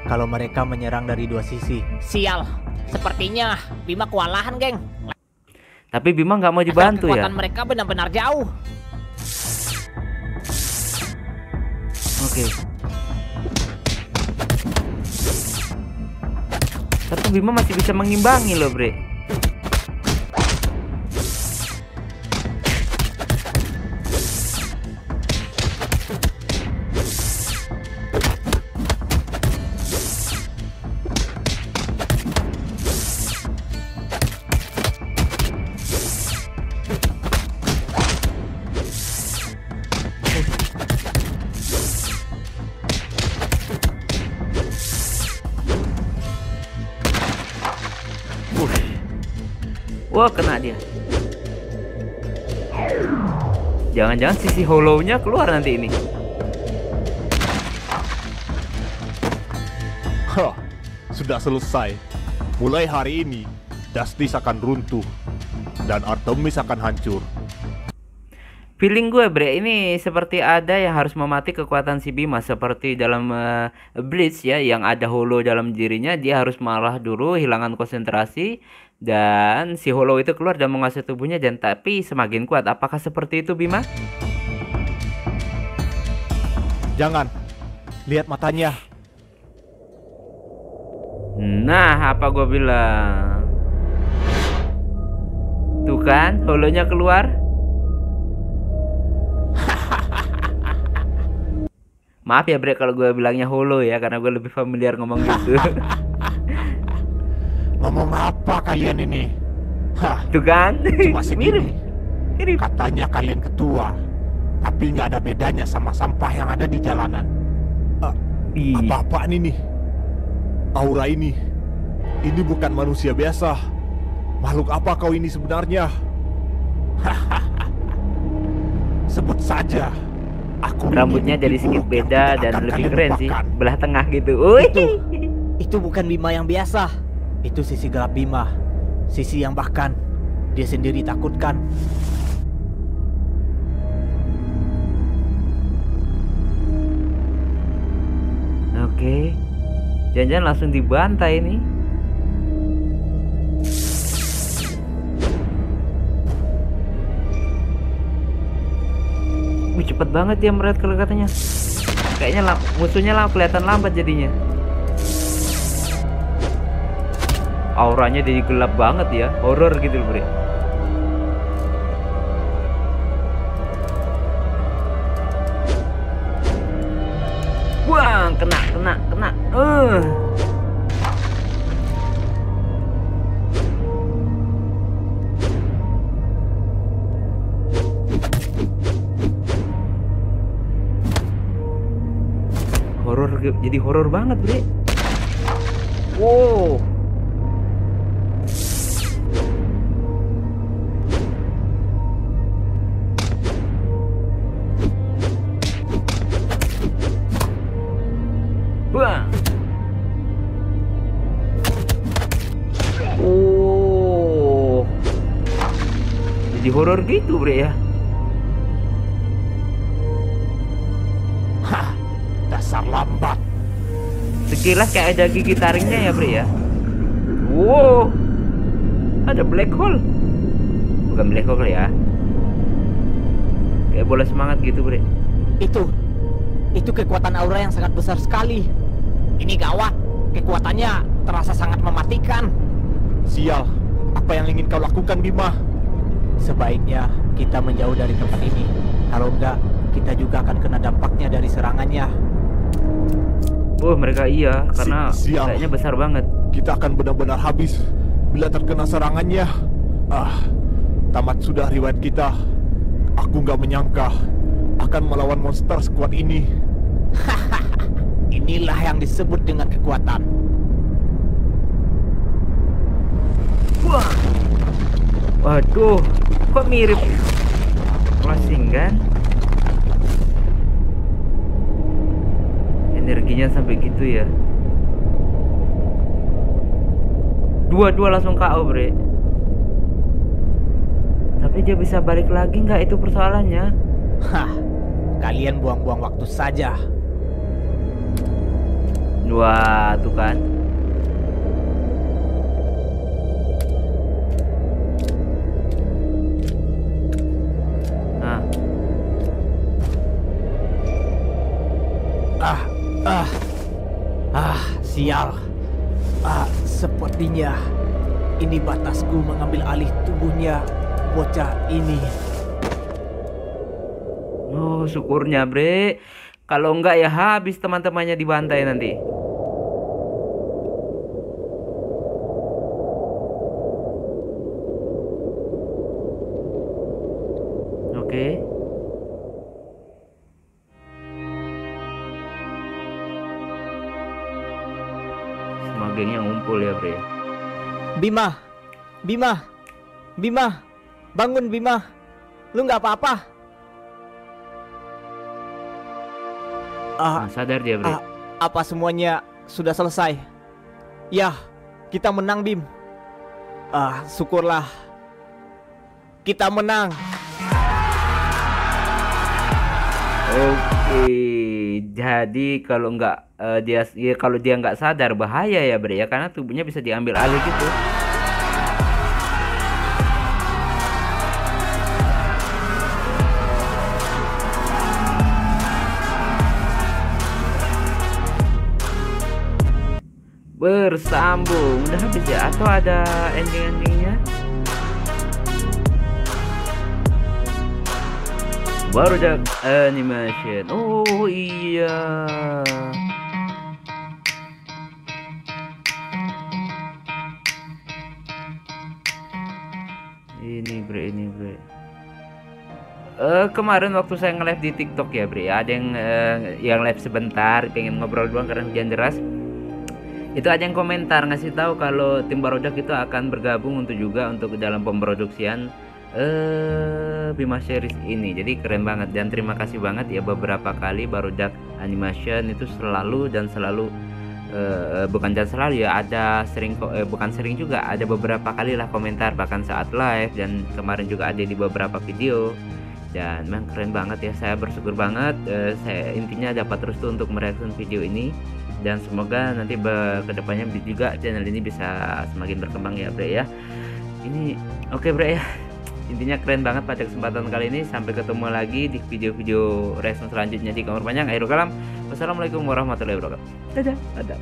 kalau mereka menyerang dari 2 sisi. Sial. Sepertinya Bima kewalahan, geng. Tapi Bima nggak mau dibantu ya. Kekuatan mereka benar-benar jauh. Oke. Tapi Bima masih bisa mengimbangi loh, Bre. Wah, kena dia. Jangan-jangan sisi hollow-nya keluar nanti ini. Hah, sudah selesai. Mulai hari ini, Dastis akan runtuh dan Artemis akan hancur. Feeling gue, Bre, ini seperti ada yang harus memati kekuatan si Bima. Seperti dalam Bleach ya, yang ada hollow dalam dirinya. Dia harus marah dulu, hilangkan konsentrasi, dan si hollow itu keluar dan menguasai tubuhnya. Dan tapi semakin kuat. Apakah seperti itu, Bima? Jangan, lihat matanya. Nah, apa gue bilang? Tuh kan, hollow-nya keluar. Maaf ya, Bre, kalau gue bilangnya hollow ya, karena gue lebih familiar ngomong gitu. Ngomong apa kalian ini? Hah, Tuh kan, cuma segini. mirip. Katanya kalian ketua, tapi nggak ada bedanya sama sampah yang ada di jalanan. Ih, Apa-apaan ini? Aura ini bukan manusia biasa. Makhluk apa kau ini sebenarnya? Sebut saja. Aku rambutnya ini jadi mimpi sedikit buruk yang beda tidak dan akan lebih kalian keren sih, lupakan. belah tengah gitu. Wih. Itu bukan Bima yang biasa. Itu sisi gelap Bima. Sisi yang bahkan dia sendiri takutkan. Oke, jangan-jangan langsung dibantai nih. Wih, cepet banget dia melihat kalau katanya. Kayaknya musuhnya kelihatan lambat jadinya. Auranya jadi gelap banget ya, horor gitu loh, Bre. Wah, kena. Jadi horor banget, Bre. Wow. Wah. Oh. Jadi horor gitu, Bre ya. Hah, dasar lambat. Sekilas kayak ada gigi taringnya ya, Bre ya. Wow. Ada black hole. Bukan black hole ya. Kayak bola semangat gitu, Bre. Itu kekuatan aura yang sangat besar sekali. Ini gawat. Kekuatannya terasa sangat mematikan. Sial, apa yang ingin kau lakukan, Bima? Sebaiknya kita menjauh dari tempat ini. Kalau enggak, kita juga akan kena dampaknya dari serangannya. Oh, mereka iya, karena Sial. kayaknya besar banget. Kita akan benar-benar habis bila terkena serangannya. Tamat sudah riwayat kita. Aku nggak menyangka akan melawan monster sekuat ini. Inilah yang disebut dengan kekuatan. Wah. Waduh, kok mirip closing kan? Energinya sampai gitu ya. Dua-dua langsung KO, Bre. Tapi dia bisa balik lagi nggak, itu persoalannya. Hah, kalian buang-buang waktu saja. Wah, tuh kan. Nah. Sial. Sepertinya ini batasku mengambil alih tubuhnya bocah ini. Oh, syukurnya, Bre. Kalau enggak ya habis teman-temannya dibantai nanti. Oke. Semua gengnya ngumpul ya, Bre. Bima, bangun Bima. Lu nggak apa-apa? Nah, sadar dia, Bre. Apa semuanya sudah selesai? Ya, kita menang, Bim. Syukurlah. Kita menang. Oke, jadi kalau kalau dia nggak sadar bahaya ya, Bre ya, karena tubuhnya bisa diambil alih gitu. Bersambung, udah habis ya atau ada ending-endingnya? Baru ada animation. Oh iya. Ini bre. Kemarin waktu saya nge-live di TikTok ya, Bre, ada yang live sebentar, pengen ngobrol doang karena hujan deras. Itu ada yang komentar ngasih tahu kalau tim Barudak itu akan bergabung untuk dalam pemproduksian Bima series ini. Jadi keren banget dan terima kasih banget ya, beberapa kali Barudak Animation itu selalu bukan selalu ya, ada sering bukan sering juga, ada beberapa kali lah komentar bahkan saat live, dan kemarin juga ada di beberapa video. Dan memang keren banget ya, saya bersyukur banget. Saya intinya dapat restu untuk mereaction video ini, dan semoga nanti kedepannya juga channel ini bisa semakin berkembang ya, Bre ya. Ini oke, Bre ya, intinya keren banget pada kesempatan kali ini. Sampai ketemu lagi di video-video reaction selanjutnya di Kamar Panjang. Akhirul kalam, Wassalamualaikum warahmatullahi wabarakatuh. Dadah.